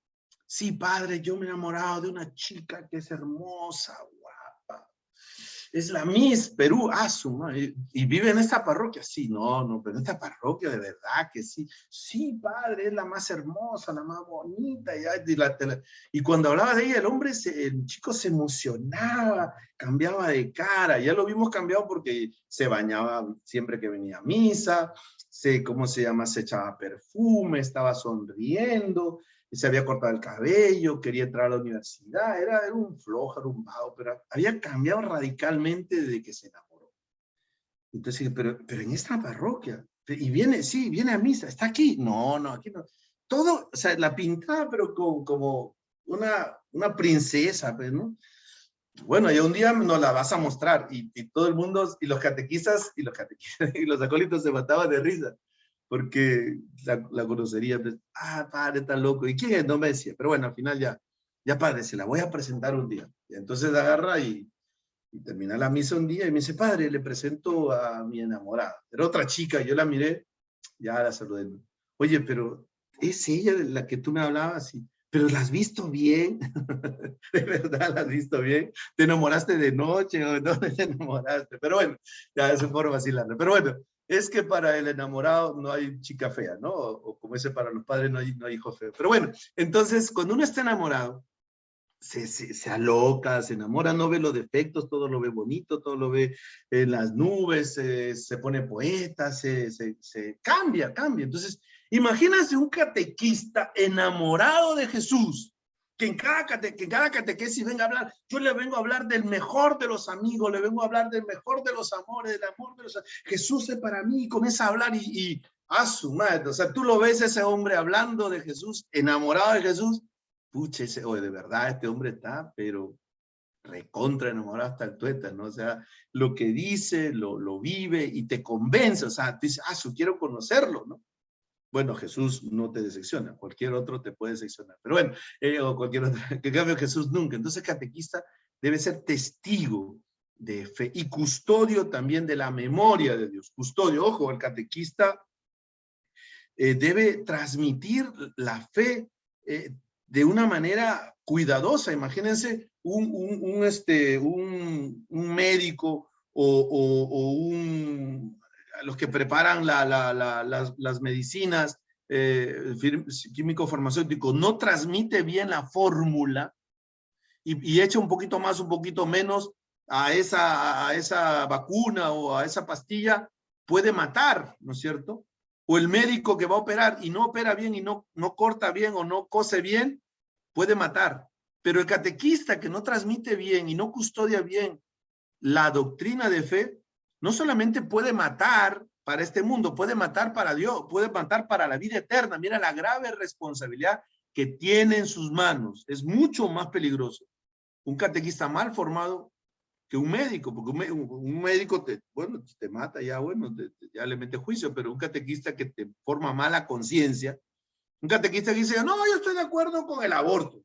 sí, padre, yo me he enamorado de una chica que es hermosa, guapa. es la Miss Perú, su madre, y vive en esta parroquia. Sí, no, pero en esta parroquia de verdad que sí. Sí, padre, es la más hermosa, la más bonita. Y cuando hablaba de ella, el chico se emocionaba, cambiaba de cara. Ya lo vimos cambiado porque se bañaba siempre que venía a misa, ¿cómo se llama? Se echaba perfume, estaba sonriendo, se había cortado el cabello, quería entrar a la universidad, era un flojo, era un vago, pero había cambiado radicalmente desde que se enamoró. Entonces, pero en esta parroquia, y viene, sí, viene a misa, ¿está aquí? No, aquí no. Todo, o sea, la pintaba, pero como una princesa, pues, ¿no? Bueno, y un día nos la vas a mostrar, y todo el mundo, y los catequistas, y los acólitos se mataban de risa, porque la conocería, pues, padre, está loco, ¿y quién es? No me decía, pero bueno, al final ya padre, se la voy a presentar un día. Y entonces agarra y termina la misa un día, y me dice, padre, le presento a mi enamorada. Era otra chica, yo la miré, ya la saludé. Oye, pero ¿es ella de la que tú me hablabas? Sí. ¿Pero la has visto bien? ¿De verdad la has visto bien? ¿Te enamoraste de noche o de dónde te enamoraste? Pero bueno, ya es un forma vacilarla. Pero bueno, es que para el enamorado no hay chica fea, ¿no? O como dice, para los padres no hay hijo feo. Pero bueno, entonces, cuando uno está enamorado, se aloca, se enamora, no ve los defectos, todo lo ve bonito, todo lo ve en las nubes, se pone poeta, se cambia. Entonces, imagínense un catequista enamorado de Jesús, que en cada catequesis venga a hablar, yo le vengo a hablar del mejor de los amigos, le vengo a hablar del mejor de los amores, del amor de los... Jesús es para mí, y comienza a hablar y a su madre, o sea, tú lo ves ese hombre hablando de Jesús, enamorado de Jesús. Pucha, de verdad, este hombre está, pero recontra enamorado hasta el tuétano, ¿no? O sea, lo que dice, lo vive y te convence, o sea, tú dices, quiero conocerlo, ¿no? Bueno, Jesús no te decepciona, cualquier otro te puede decepcionar, pero bueno, o cualquier otro, que en cambio Jesús nunca. Entonces, catequista debe ser testigo de fe y custodio también de la memoria de Dios. Custodio, ojo, el catequista debe transmitir la fe de una manera cuidadosa. Imagínense un médico o los que preparan las medicinas, químico farmacéutico, no transmite bien la fórmula y echa un poquito más, un poquito menos a esa vacuna o a esa pastilla, puede matar, ¿no es cierto? O el médico que va a operar y no opera bien y no corta bien o no cose bien, puede matar. Pero el catequista que no transmite bien y no custodia bien la doctrina de fe, no solamente puede matar para este mundo, puede matar para Dios, puede matar para la vida eterna. Mira la grave responsabilidad que tiene en sus manos. Es mucho más peligroso un catequista mal formado que un médico, porque un médico te mata, ya ya le mete juicio, pero un catequista que te forma mala conciencia, un catequista que dice, no, yo estoy de acuerdo con el aborto.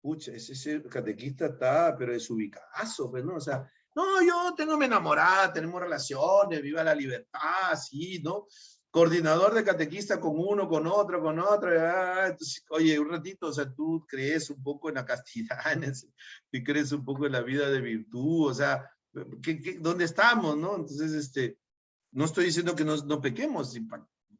Pucha, ese catequista está, pero es ubicazo, pues, ¿no? O sea, no, yo tengo mi enamorada, tenemos relaciones, viva la libertad, sí, ¿no? Coordinador de catequista con uno, con otro, entonces, oye, un ratito, o sea, tú crees un poco en la castidad, tú crees un poco en la vida de virtud, o sea, ¿dónde estamos, no? Entonces, no estoy diciendo que no pequemos, si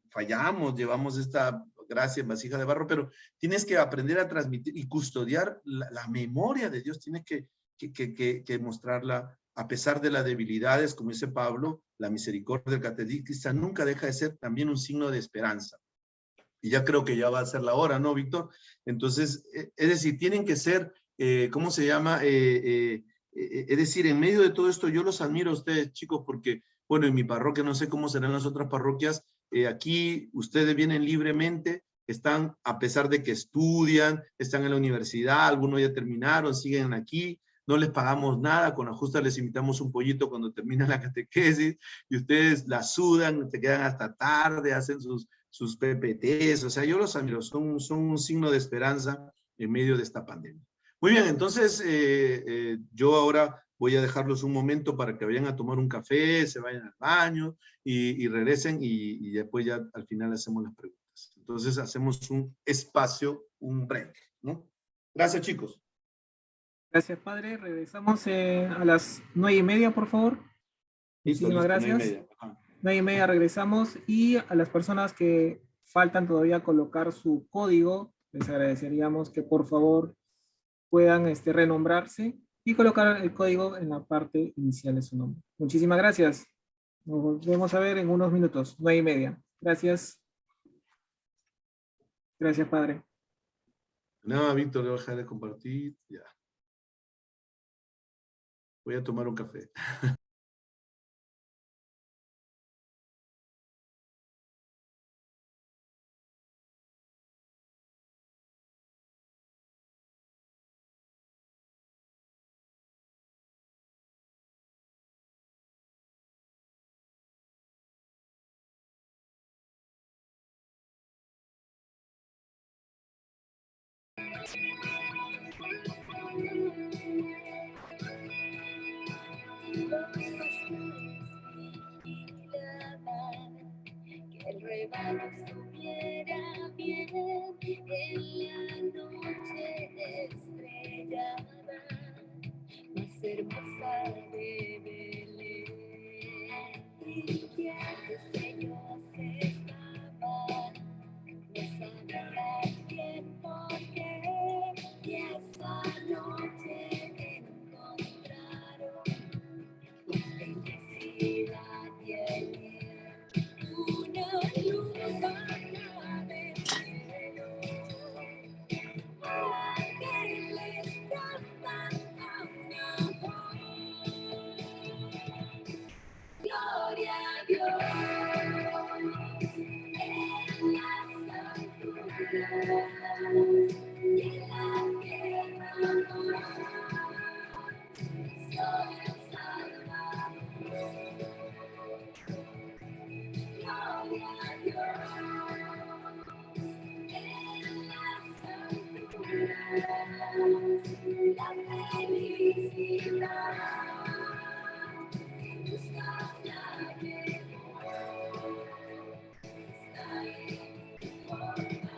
fallamos, llevamos esta gracia en vasija de barro, pero tienes que aprender a transmitir y custodiar la memoria de Dios, tienes que mostrarla a pesar de las debilidades, como dice Pablo, la misericordia del catequista nunca deja de ser también un signo de esperanza. Y ya creo que ya va a ser la hora, ¿no, Víctor? Entonces, es decir, tienen que ser, ¿cómo se llama? Es decir, en medio de todo esto, yo los admiro a ustedes, chicos, porque, bueno, en mi parroquia, no sé cómo serán las otras parroquias, aquí ustedes vienen libremente, están, a pesar de que estudian, están en la universidad, algunos ya terminaron, siguen aquí, no les pagamos nada, con la justa les invitamos un pollito cuando terminan la catequesis, y ustedes la sudan, se quedan hasta tarde, hacen sus PPTs, o sea, yo los admiro, son un signo de esperanza en medio de esta pandemia. Muy bien, entonces yo ahora voy a dejarlos un momento para que vayan a tomar un café, se vayan al baño y regresen y después ya al final hacemos las preguntas. Entonces hacemos un espacio, un break, ¿no? Gracias, chicos. Gracias, padre. Regresamos a las 9:30, por favor. Listo, Muchísimas listo, gracias. 9:30. Ajá. 9:30 regresamos, y a las personas que faltan todavía colocar su código, les agradeceríamos que por favor puedan renombrarse y colocar el código en la parte inicial de su nombre. Muchísimas gracias. Nos volvemos a ver en unos minutos, 9:30. Gracias. Gracias, padre. Nada, Víctor, le voy a dejar de compartir. Ya. Voy a tomar un café. Que el rebaño estuviera bien en la noche estrellada, más hermosa de Belén. Y que antes ellos estaban, no sabía bien por qué, y esa noche encontraron felicidad y una luz baja del cielo. Ángeles cantan a una voz. Gloria a Dios en las alturas y en la tierra. Soy el Salvador. Gloria a Dios en las alturas, la felicidad buscas la llegó, está en mi forma.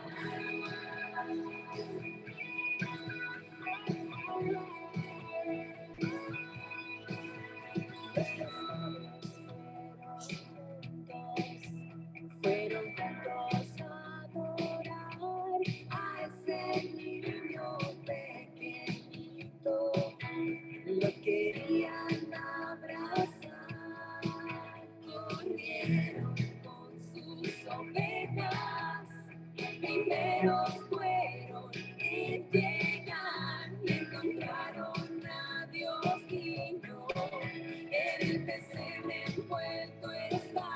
Fueron juntos a adorar a ese niño pequeñito. Lo querían abrazar, corrieron con sus ovejas. Primeros fueron en llegar y encontraron a Dios niño. En el pesebre envuelto está.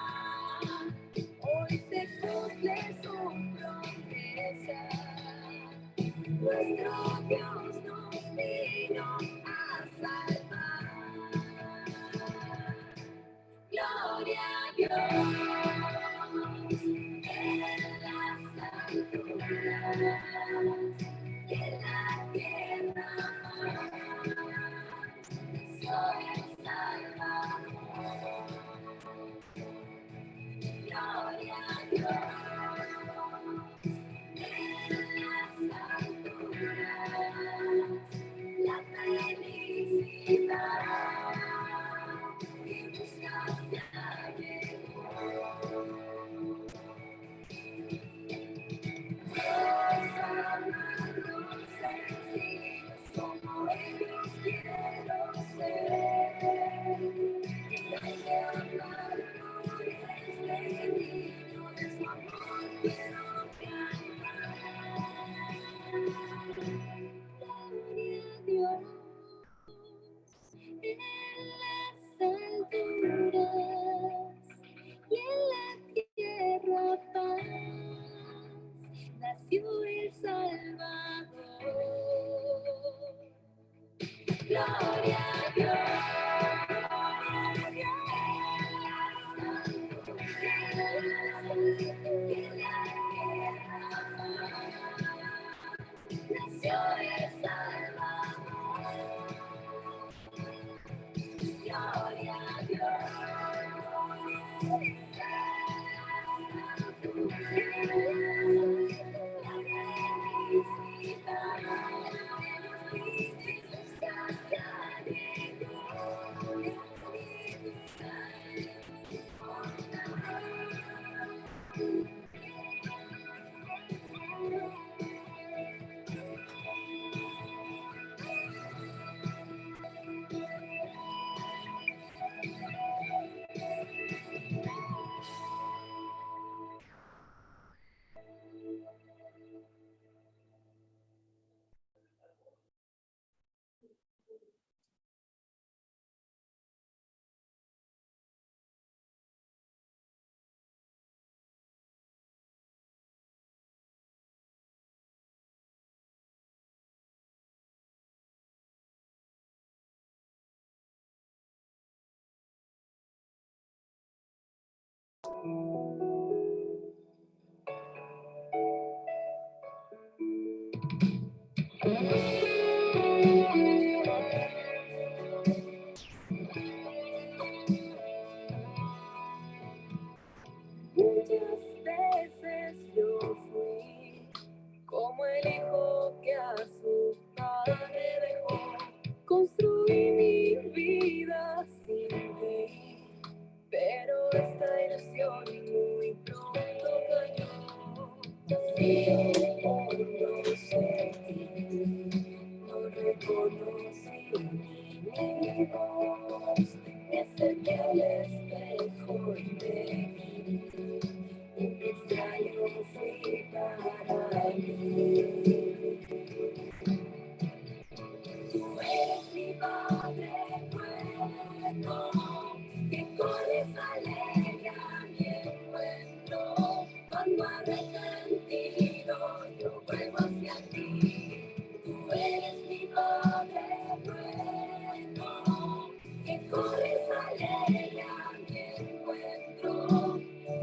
Hoy se cumple su promesa. Nuestro Dios nos vino a salvar. Gloria a Dios en las alturas y en la tierra. Soy el Salvador. Gloria a Dios en las alturas, la felicidad que buscas ya llegó. Los amados sencillos como ellos quiero ser. Que amargures de niño de su amor quiero cantar. Gloria a Dios en las alturas y en la tierra paz. Nació el Salvador. Gloria a Dios. Gloria a Dios en las alturas y en la tierra paz. Nació el Salvador. Gloria a Dios en las alturas, la felicidad de los niños. Muchas veces yo fui como el hijo que a su padre dejó. Construí mi vida sin ti, pero esta ilusión muy pronto cayó. Vacío por no sentir, no reconocí mi voz. Me acerqué al espejo y me vi. Un extraño fui para mí. Tú eres mi padre bueno, que corres alegra mi encuentro. Cuando arrepentido yo vuelvo hacia ti. Tú eres mi padre bueno, que corres alegra mi encuentro.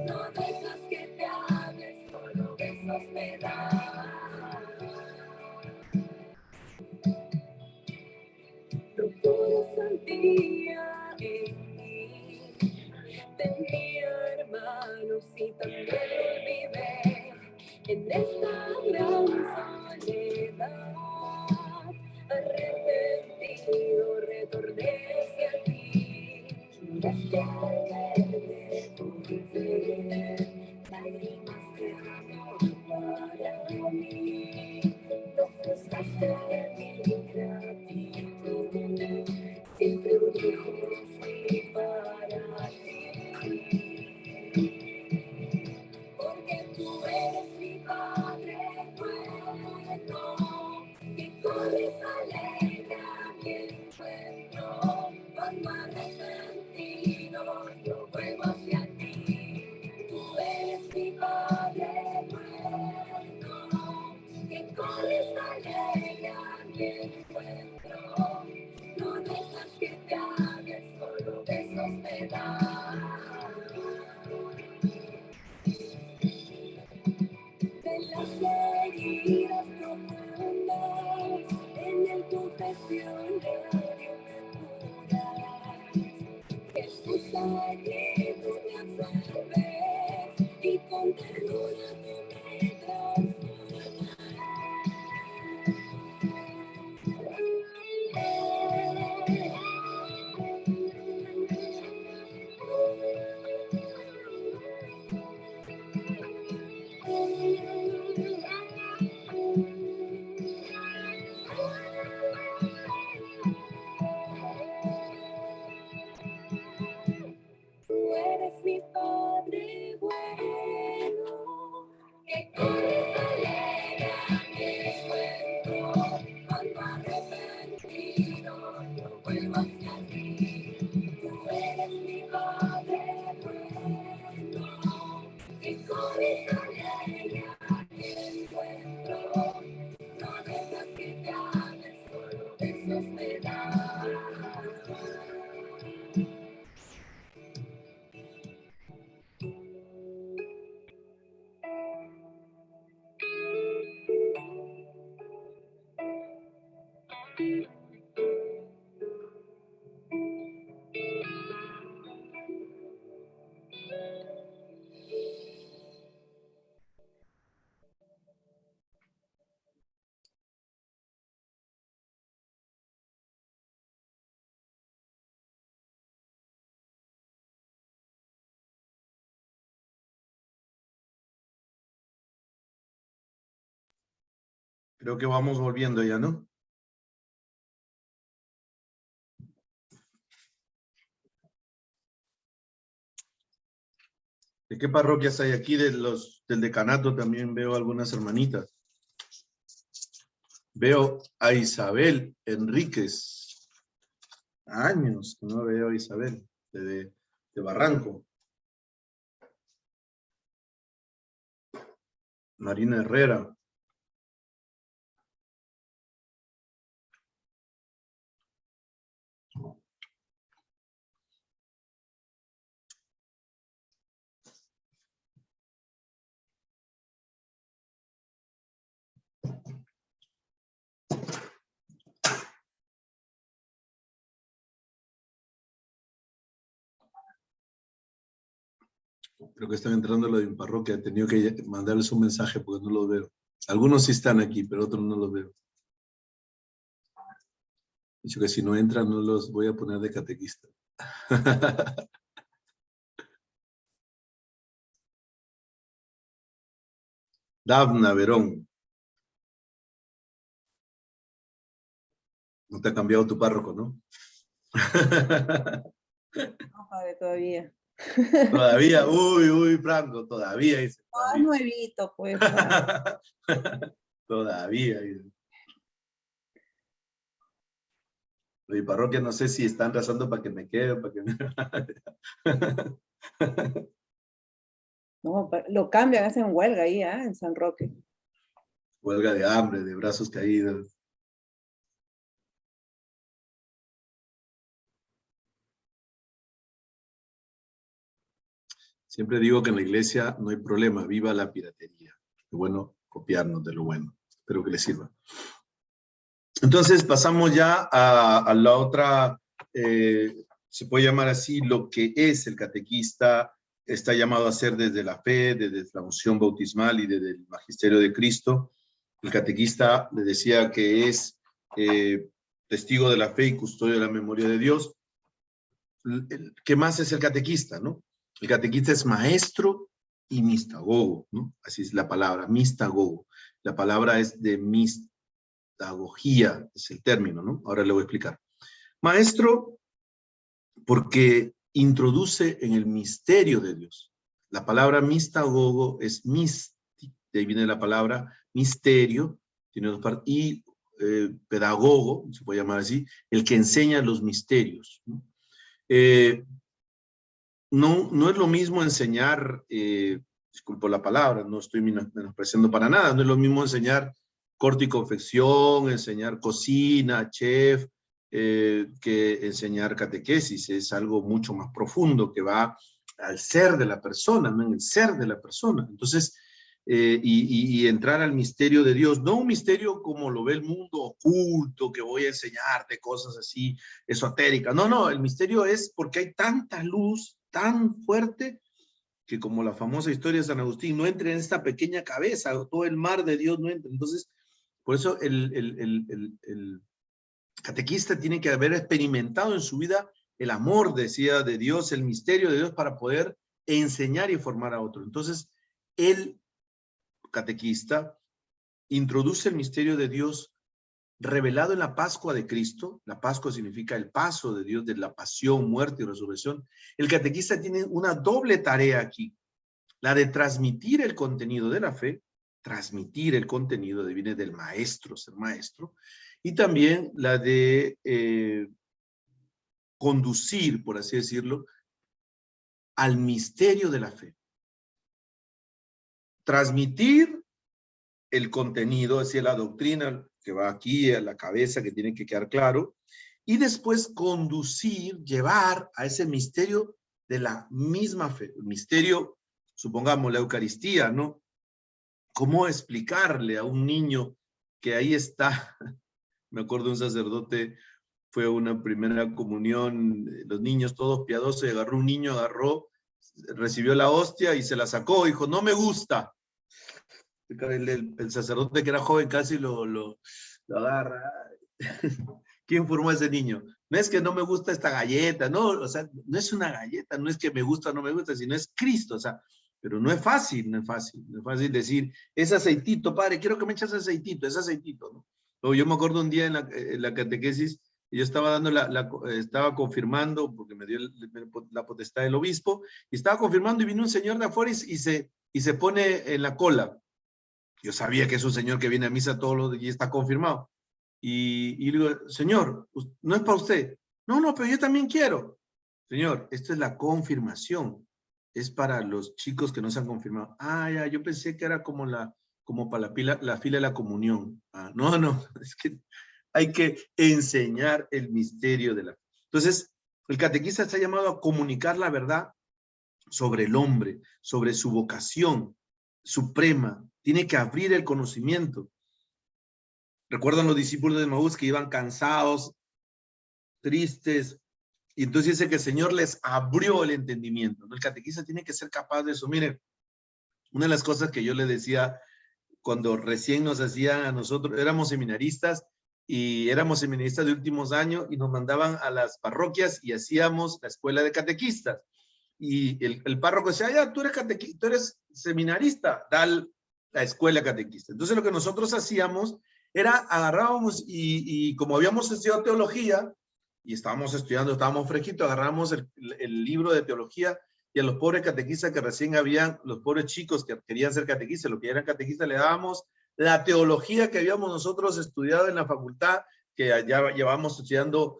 No dejas que te hables, solo besos me das. Procuro santía en mí. Tenía hermanos y también lo olvidé. En esta gran soledad, arrepentido, retorné hacia ti. Lloraste al verme volver, lágrimas de amor para mí. No frustraste mi gratitud, siempre un hijo fui para ti. Porque tú eres mi padre bueno, que corres alegra mi encuentro. Cuando arrepentido yo vuelvo hacia ti. Tú eres mi padre bueno, que corres alegra mi encuentro. No dejas que te hables, solo besos me das. De las heridas profundas en el confesionario me curas. Jesús, allí tú me absorbes y con ternura tú me transformas. Tú eres mi Padre bueno, que corres alegra mi encuentro. Cuando arrepentido yo vuelvo hacia ti. Tú eres mi Padre bueno, que corres alegra mi encuentro. No dejas que te hables, solo besos me das. Creo que vamos volviendo ya, ¿no? ¿De qué parroquias hay aquí? Del decanato también veo algunas hermanitas. Veo a Isabel Enríquez. Años que no veo a Isabel, de Barranco. Marina Herrera. Creo que están entrando a lo de mi parroquia. He tenido que mandarles un mensaje porque no los veo. Algunos sí están aquí, pero otros no los veo. He dicho que si no entran, no los voy a poner de catequista. Dafna Verón. No te ha cambiado tu párroco, ¿no? No, padre, todavía. Todavía, uy, Franco, todavía. Dice, No, es nuevito, pues. Padre. Todavía. Dice. Mi parroquia no sé si están rezando para que me quede o para que me... No, lo cambian, hacen huelga ahí, en San Roque. Huelga de hambre, de brazos caídos. Siempre digo que en la iglesia no hay problema, viva la piratería. Qué bueno copiarnos de lo bueno. Espero que les sirva. Entonces pasamos ya a la otra, se puede llamar así, lo que es el catequista, está llamado a ser desde la fe, desde la unción bautismal y desde el magisterio de Cristo. El catequista le decía que es testigo de la fe y custodio de la memoria de Dios. ¿Qué más es el catequista, no? El catequista es maestro y mistagogo, ¿no? Así es la palabra, mistagogo. La palabra es de mistagogía, es el término, ¿no? Ahora le voy a explicar. Maestro, porque introduce en el misterio de Dios. La palabra mistagogo es místico, de ahí viene la palabra misterio, tiene dos partes, y pedagogo, se puede llamar así, el que enseña los misterios, ¿no? No es lo mismo enseñar, disculpo la palabra, no estoy menospreciando para nada, no es lo mismo enseñar corte y confección, enseñar cocina, chef, que enseñar catequesis. Es algo mucho más profundo que va al ser de la persona, ¿no? En el ser de la persona. Entonces, y entrar al misterio de Dios, no un misterio como lo ve el mundo oculto, que voy a enseñarte cosas así esotéricas. No, el misterio es porque hay tanta luz tan fuerte que, como la famosa historia de San Agustín, no entra en esta pequeña cabeza, todo el mar de Dios no entra. Entonces, por eso el catequista tiene que haber experimentado en su vida el amor, decía, de Dios, el misterio de Dios, para poder enseñar y formar a otros. Entonces, el catequista introduce el misterio de Dios revelado en la Pascua de Cristo. La Pascua significa el paso de Dios de la pasión, muerte y resurrección. El catequista tiene una doble tarea aquí, la de transmitir el contenido de la fe, transmitir el contenido viene del maestro, ser maestro, y también la de conducir, por así decirlo, al misterio de la fe. Transmitir el contenido, es decir, la doctrina que va aquí a la cabeza, que tiene que quedar claro, y después conducir, llevar a ese misterio de la misma fe. El misterio, supongamos, la Eucaristía, ¿no? ¿Cómo explicarle a un niño que ahí está? Me acuerdo de un sacerdote, fue una primera comunión, los niños todos piadosos, y agarró un niño, recibió la hostia y se la sacó, dijo, no me gusta. El sacerdote, que era joven, casi lo agarra. ¿Quién formó a ese niño? No es que no me gusta esta galleta, no, o sea, no es una galleta, no es que me gusta o no me gusta, sino es Cristo, o sea, pero no es fácil decir, es aceitito, padre, quiero que me eches aceitito, es aceitito, ¿no? O yo me acuerdo un día en la catequesis, yo estaba dando estaba confirmando, porque me dio la potestad del obispo, y estaba confirmando, y vino un señor de afuera y se pone en la cola. Yo sabía que es un señor que viene a misa todos los días y está confirmado. Y le digo, señor, no es para usted. No, pero yo también quiero. Señor, esto es la confirmación. Es para los chicos que no se han confirmado. Ah, ya, yo pensé que era como para la fila de la comunión. Ah, no, es que hay que enseñar el misterio de la fe. Entonces, el catequista está llamado a comunicar la verdad sobre el hombre, sobre su vocación suprema. Tiene que abrir el conocimiento. ¿Recuerdan los discípulos de Maús que iban cansados, tristes, Y entonces dice que el Señor les abrió el entendimiento, ¿no? El catequista tiene que ser capaz de eso. Miren, una de las cosas que yo le decía cuando recién nos hacían a nosotros, éramos seminaristas de últimos años y nos mandaban a las parroquias y hacíamos la escuela de catequistas. Y el párroco decía, ya, tú eres seminarista, da la escuela catequista. Entonces lo que nosotros hacíamos era agarrábamos y como habíamos estudiado teología y estábamos fresquitos, agarramos el libro de teología y a los pobres catequistas que recién habían, los pobres chicos que querían ser catequistas, los que eran catequistas, le dábamos la teología que habíamos nosotros estudiado en la facultad, que ya llevamos estudiando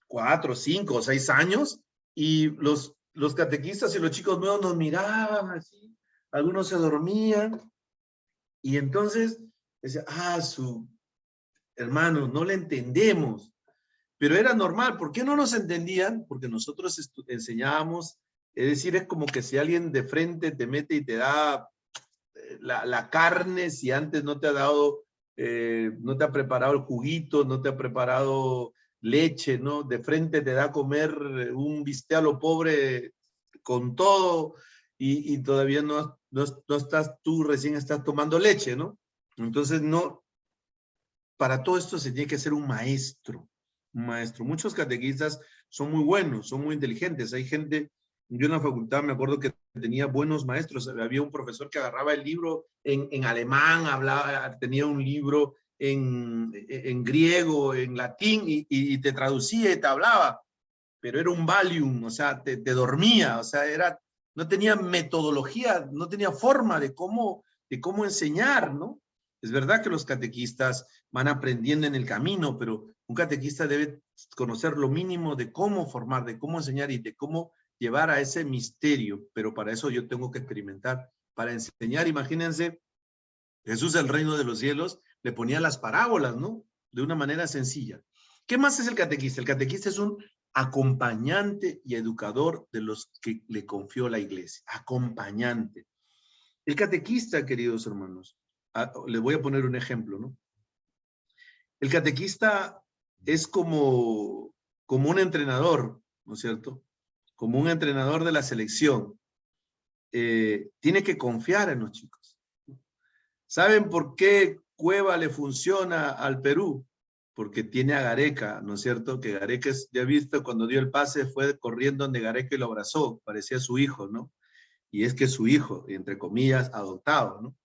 4, 5 o 6 años, y los catequistas y los chicos nuevos nos miraban así, algunos se dormían, y entonces decía, su hermano, no le entendemos. Pero era normal. ¿Por qué no nos entendían? Porque nosotros enseñábamos, es decir, es como que si alguien de frente te mete y te da la carne, si antes no te ha dado, no te ha preparado el juguito, no te ha preparado leche, ¿no? De frente te da a comer un bistec a lo pobre con todo y todavía no estás, tú recién estás tomando leche, ¿no? Entonces, no, para todo esto se tiene que ser un maestro. Muchos catequistas son muy buenos, son muy inteligentes. Hay gente, yo en la facultad me acuerdo que tenía buenos maestros. Había un profesor que agarraba el libro en alemán, tenía un libro en griego, en latín, y te traducía y te hablaba. Pero era un Valium, o sea, te dormía, o sea, no tenía metodología, no tenía forma de cómo enseñar, ¿no? Es verdad que los catequistas van aprendiendo en el camino, pero un catequista debe conocer lo mínimo de cómo formar, de cómo enseñar y de cómo llevar a ese misterio. Pero para eso yo tengo que experimentar. Para enseñar, imagínense, Jesús del reino de los cielos le ponía las parábolas, ¿no? De una manera sencilla. ¿Qué más es el catequista? El catequista es un acompañante y educador de los que le confió la iglesia. Acompañante. El catequista, queridos hermanos, les voy a poner un ejemplo, ¿no? El catequista es como un entrenador, ¿no es cierto? Como un entrenador de la selección. Tiene que confiar en los chicos. ¿Saben por qué Cueva le funciona al Perú? Porque tiene a Gareca, ¿no es cierto? Que Gareca, ya visto, cuando dio el pase fue corriendo donde Gareca y lo abrazó, parecía su hijo, ¿no? Y es que es su hijo, entre comillas, adoptado, ¿no?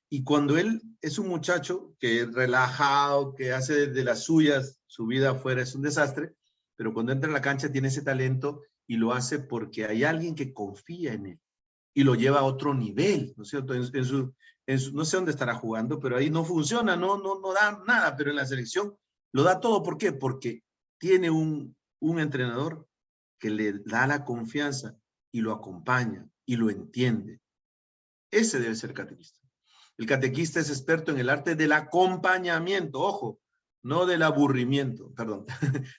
Y cuando él es un muchacho que es relajado, que hace de las suyas, su vida afuera es un desastre, pero cuando entra en la cancha tiene ese talento y lo hace porque hay alguien que confía en él y lo lleva a otro nivel, ¿no es cierto? No sé dónde estará jugando, pero ahí no funciona, no da nada, pero en la selección lo da todo. ¿Por qué? Porque tiene un entrenador que le da la confianza y lo acompaña y lo entiende. Ese debe ser catequista. El catequista es experto en el arte del acompañamiento, ojo, no del aburrimiento, perdón,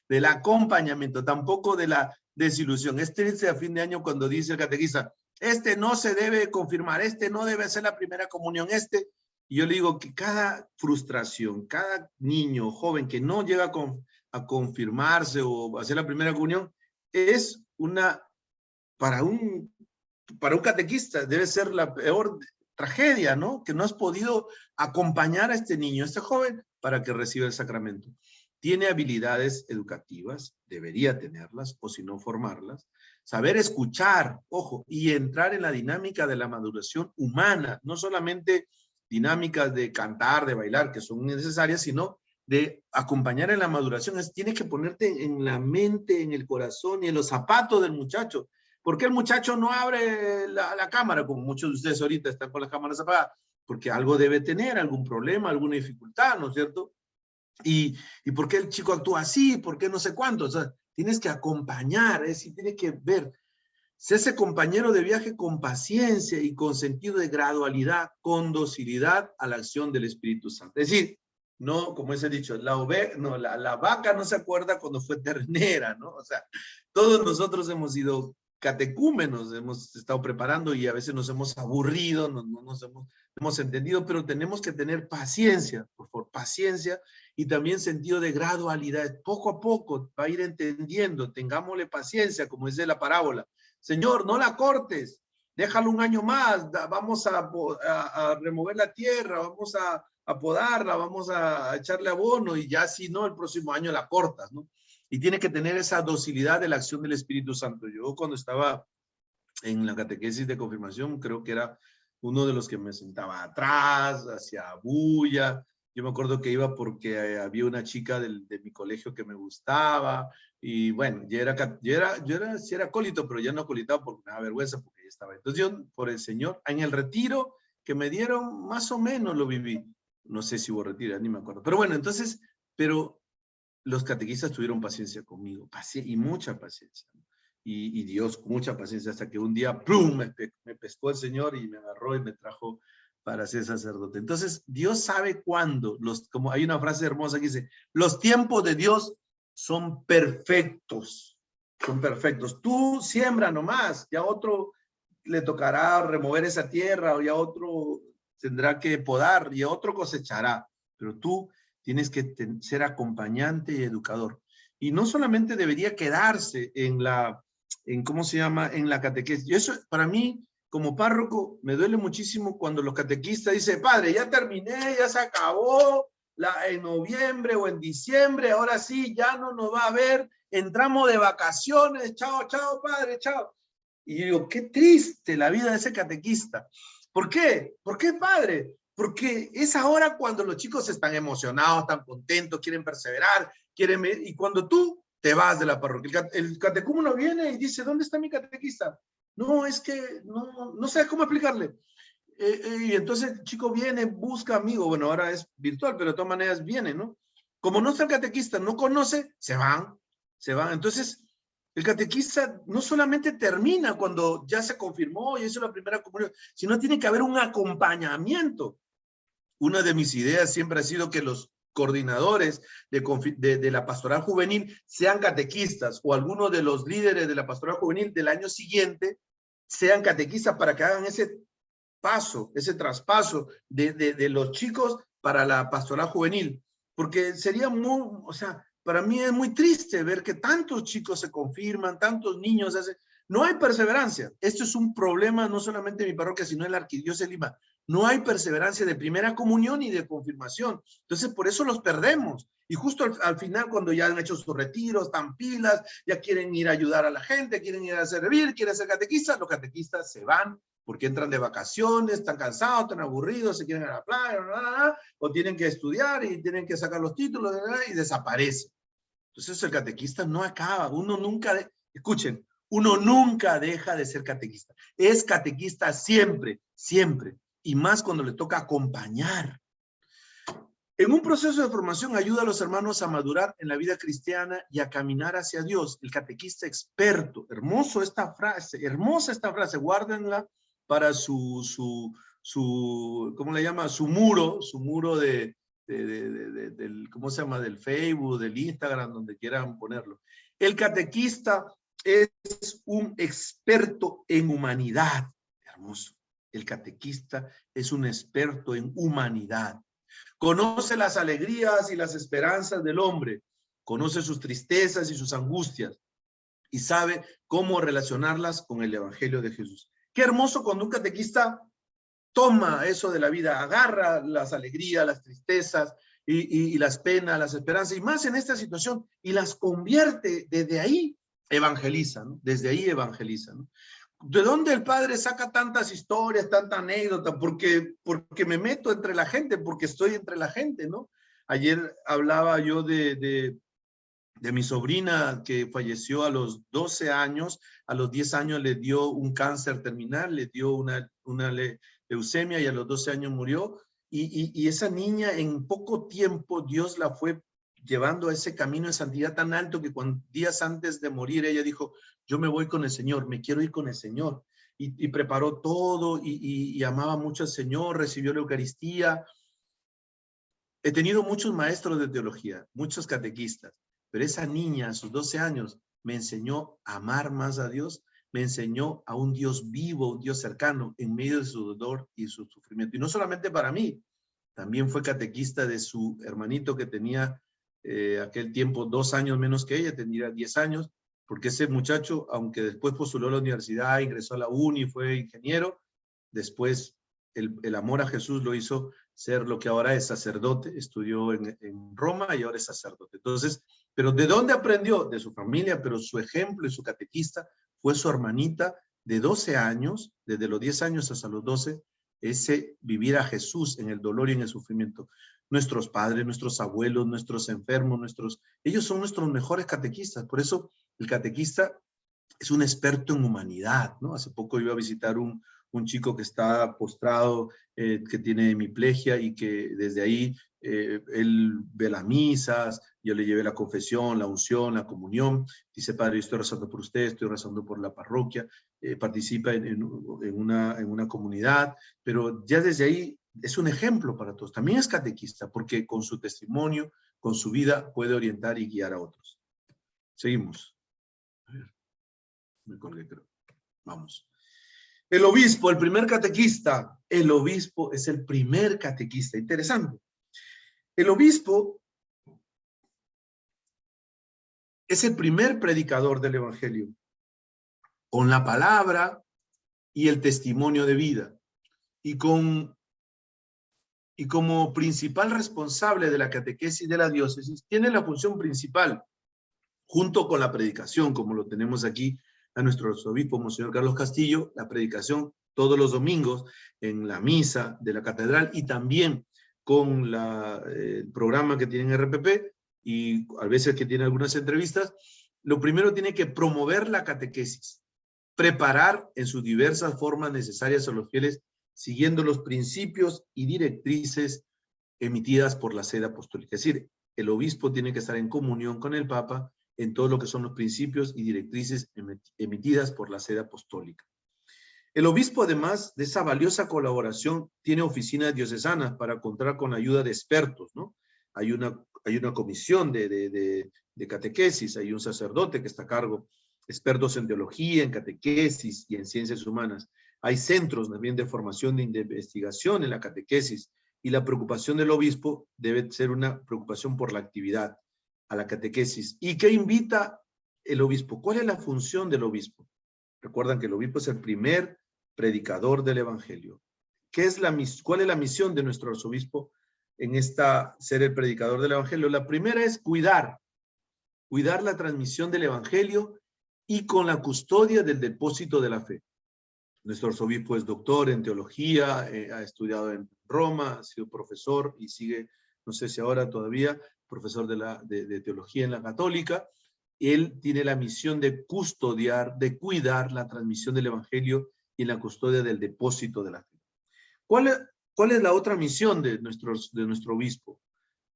del acompañamiento, tampoco de la desilusión. Es triste a fin de año cuando dice el catequista, este no se debe confirmar, este no debe ser la primera comunión, y yo le digo que cada frustración, cada niño joven que no llega a confirmarse o a hacer la primera comunión, es para un catequista debe ser la peor tragedia, ¿no? Que no has podido acompañar a este niño, a este joven, para que reciba el sacramento. Tiene habilidades educativas, debería tenerlas, o si no, formarlas. Saber escuchar, ojo, y entrar en la dinámica de la maduración humana, no solamente dinámicas de cantar, de bailar, que son necesarias, sino de acompañar en la maduración. Tienes que ponerte en la mente, en el corazón y en los zapatos del muchacho. ¿Por qué el muchacho no abre la cámara? Como muchos de ustedes ahorita están con las cámaras apagadas. Porque algo debe tener, algún problema, alguna dificultad, ¿no es cierto? ¿Y por qué el chico actúa así? ¿Por qué no sé cuánto? O sea, tienes que acompañar, es decir, tienes que ver. Sé ese compañero de viaje con paciencia y con sentido de gradualidad, con docilidad a la acción del Espíritu Santo. Es decir, no, como he dicho, la vaca no se acuerda cuando fue ternera, ¿no? O sea, todos nosotros hemos sido catecúmenos hemos estado preparando y a veces nos hemos aburrido, no nos hemos entendido, pero tenemos que tener paciencia, por favor, paciencia y también sentido de gradualidad. Poco a poco va a ir entendiendo, tengámosle paciencia, como dice la parábola. Señor, no la cortes, déjalo un año más, vamos a remover la tierra, vamos a podarla, vamos a echarle abono y ya si no, el próximo año la cortas, ¿no? Y tiene que tener esa docilidad de la acción del Espíritu Santo. Yo cuando estaba en la catequesis de confirmación, creo que era uno de los que me sentaba atrás, hacía bulla. Yo me acuerdo que iba porque había una chica de mi colegio que me gustaba. Y bueno, yo sí era acólito, pero ya no acolitaba porque me daba vergüenza porque ya estaba. Entonces yo, por el Señor, en el retiro que me dieron, más o menos lo viví. No sé si hubo retiro, ni me acuerdo. Pero bueno, entonces, los catequistas tuvieron paciencia conmigo, y mucha paciencia. Y Dios con mucha paciencia, hasta que un día, ¡plum!, me pescó el Señor y me agarró y me trajo para ser sacerdote. Entonces, Dios sabe cuándo, como hay una frase hermosa que dice, los tiempos de Dios son perfectos, son perfectos. Tú siembra nomás, ya otro le tocará remover esa tierra, o ya otro tendrá que podar, y otro cosechará, pero tú tienes que ser acompañante y educador. Y no solamente debería quedarse ¿cómo se llama?, en la catequesis. Y eso, para mí, como párroco, me duele muchísimo cuando los catequistas dicen, padre, ya terminé, ya se acabó, en noviembre o en diciembre, ahora sí, ya no nos va a ver, entramos de vacaciones, chao, chao, padre, chao. Y yo digo, qué triste la vida de ese catequista. ¿Por qué? ¿Por qué, padre? Porque es ahora cuando los chicos están emocionados, están contentos, quieren perseverar, y cuando tú te vas de la parroquia, el catecúmeno viene y dice, ¿dónde está mi catequista? No, es que no sé cómo explicarle. Y entonces el chico viene, busca amigo, bueno, ahora es virtual, pero de todas maneras viene, ¿no? Como no está el catequista, no conoce, se van. Entonces, el catequista no solamente termina cuando ya se confirmó y hizo la primera comunión, sino tiene que haber un acompañamiento. Una de mis ideas siempre ha sido que los coordinadores de la pastoral juvenil sean catequistas, o algunos de los líderes de la pastoral juvenil del año siguiente sean catequistas, para que hagan ese traspaso de los chicos para la pastoral juvenil. Porque sería para mí es muy triste ver que tantos chicos se confirman, tantos niños hacen. No hay perseverancia. Esto es un problema no solamente en mi parroquia, sino en la Arquidiócesis de Lima. No hay perseverancia de primera comunión y de confirmación. Entonces, por eso los perdemos. Y justo al final, cuando ya han hecho sus retiros, están pilas, ya quieren ir a ayudar a la gente, quieren ir a servir, quieren ser catequistas, los catequistas se van porque entran de vacaciones, están cansados, están aburridos, se quieren ir a la playa, o tienen que estudiar y tienen que sacar los títulos, y desaparecen. Entonces el catequista no acaba. Escuchen, uno nunca deja de ser catequista. Es catequista siempre, siempre. Y más cuando le toca acompañar. En un proceso de formación ayuda a los hermanos a madurar en la vida cristiana y a caminar hacia Dios. El catequista experto. Hermosa esta frase, guárdenla para ¿cómo le llama? Su muro del, ¿cómo se llama? Del Facebook, del Instagram, donde quieran ponerlo. El catequista es un experto en humanidad. Hermoso. El catequista es un experto en humanidad. Conoce las alegrías y las esperanzas del hombre, conoce sus tristezas y sus angustias, y sabe cómo relacionarlas con el Evangelio de Jesús. Qué hermoso cuando un catequista toma eso de la vida, agarra las alegrías, las tristezas y las penas, las esperanzas, y más en esta situación, y las convierte. Desde ahí evangeliza, ¿no? Desde ahí evangeliza, ¿no? ¿De dónde el Padre saca tantas historias, tanta anécdota? Porque me meto entre la gente, porque estoy entre la gente, ¿no? Ayer hablaba yo de mi sobrina que falleció a los 12 años, a los 10 años le dio un cáncer terminal, le dio una leucemia, y a los 12 años murió. Y esa niña, en poco tiempo, Dios la fue llevando a ese camino de santidad tan alto que días antes de morir ella dijo, yo me voy con el Señor, me quiero ir con el Señor. Y preparó todo y amaba mucho al Señor, recibió la Eucaristía. He tenido muchos maestros de teología, muchos catequistas, pero esa niña a sus 12 años me enseñó a amar más a Dios, me enseñó a un Dios vivo, un Dios cercano, en medio de su dolor y su sufrimiento. Y no solamente para mí, también fue catequista de su hermanito que tenía aquel tiempo 2 años menos que ella, tendría 10 años, porque ese muchacho, aunque después postuló a la universidad, ingresó a la uni, fue ingeniero, después el amor a Jesús lo hizo ser lo que ahora es sacerdote, estudió en Roma y ahora es sacerdote. Entonces, pero ¿de dónde aprendió? De su familia, pero su ejemplo y su catequista fue su hermanita de 12 años, desde los 10 años hasta los 12, ese vivir a Jesús en el dolor y en el sufrimiento. Nuestros padres, nuestros abuelos, nuestros enfermos, ellos son nuestros mejores catequistas. Por eso el catequista es un experto en humanidad, ¿no? Hace poco iba a visitar un chico que está postrado, que tiene hemiplegia y que desde ahí él ve las misas, yo le llevé la confesión, la unción, la comunión, dice, padre, yo estoy rezando por usted, estoy rezando por la parroquia, participa en una comunidad, pero ya desde ahí es un ejemplo para todos. También es catequista porque con su testimonio, con su vida, puede orientar y guiar a otros. Seguimos. A ver, me colgué, creo. Vamos. El obispo, el primer catequista. El obispo es el primer catequista. Interesante. El obispo es el primer predicador del evangelio, con la palabra y el testimonio de vida. Y como principal responsable de la catequesis de la diócesis, tiene la función principal, junto con la predicación, como lo tenemos aquí a nuestro arzobispo, Monseñor Carlos Castillo, la predicación todos los domingos en la misa de la catedral y también con el programa que tienen RPP y a veces que tiene algunas entrevistas. Lo primero tiene que promover la catequesis, preparar en sus diversas formas necesarias a los fieles, siguiendo los principios y directrices emitidas por la sede apostólica. Es decir, el obispo tiene que estar en comunión con el Papa en todo lo que son los principios y directrices emitidas por la sede apostólica. El obispo, además de esa valiosa colaboración, tiene oficinas diocesanas para contar con la ayuda de expertos, ¿no? Hay una comisión de catequesis, hay un sacerdote que está a cargo, expertos en teología, en catequesis y en ciencias humanas. Hay centros también de formación de investigación en la catequesis y la preocupación del obispo debe ser una preocupación por la actividad a la catequesis. ¿Y qué invita el obispo? ¿Cuál es la función del obispo? Recuerdan que el obispo es el primer predicador del evangelio. ¿Cuál es la misión de nuestro arzobispo en ser el predicador del evangelio? La primera es cuidar la transmisión del evangelio y con la custodia del depósito de la fe. Nuestro arzobispo es doctor en teología, ha estudiado en Roma, ha sido profesor y sigue, no sé si ahora todavía, profesor de teología en la Católica. Él tiene la misión de custodiar, de cuidar la transmisión del evangelio y la custodia del depósito de la fe. ¿Cuál es la otra misión de nuestro obispo?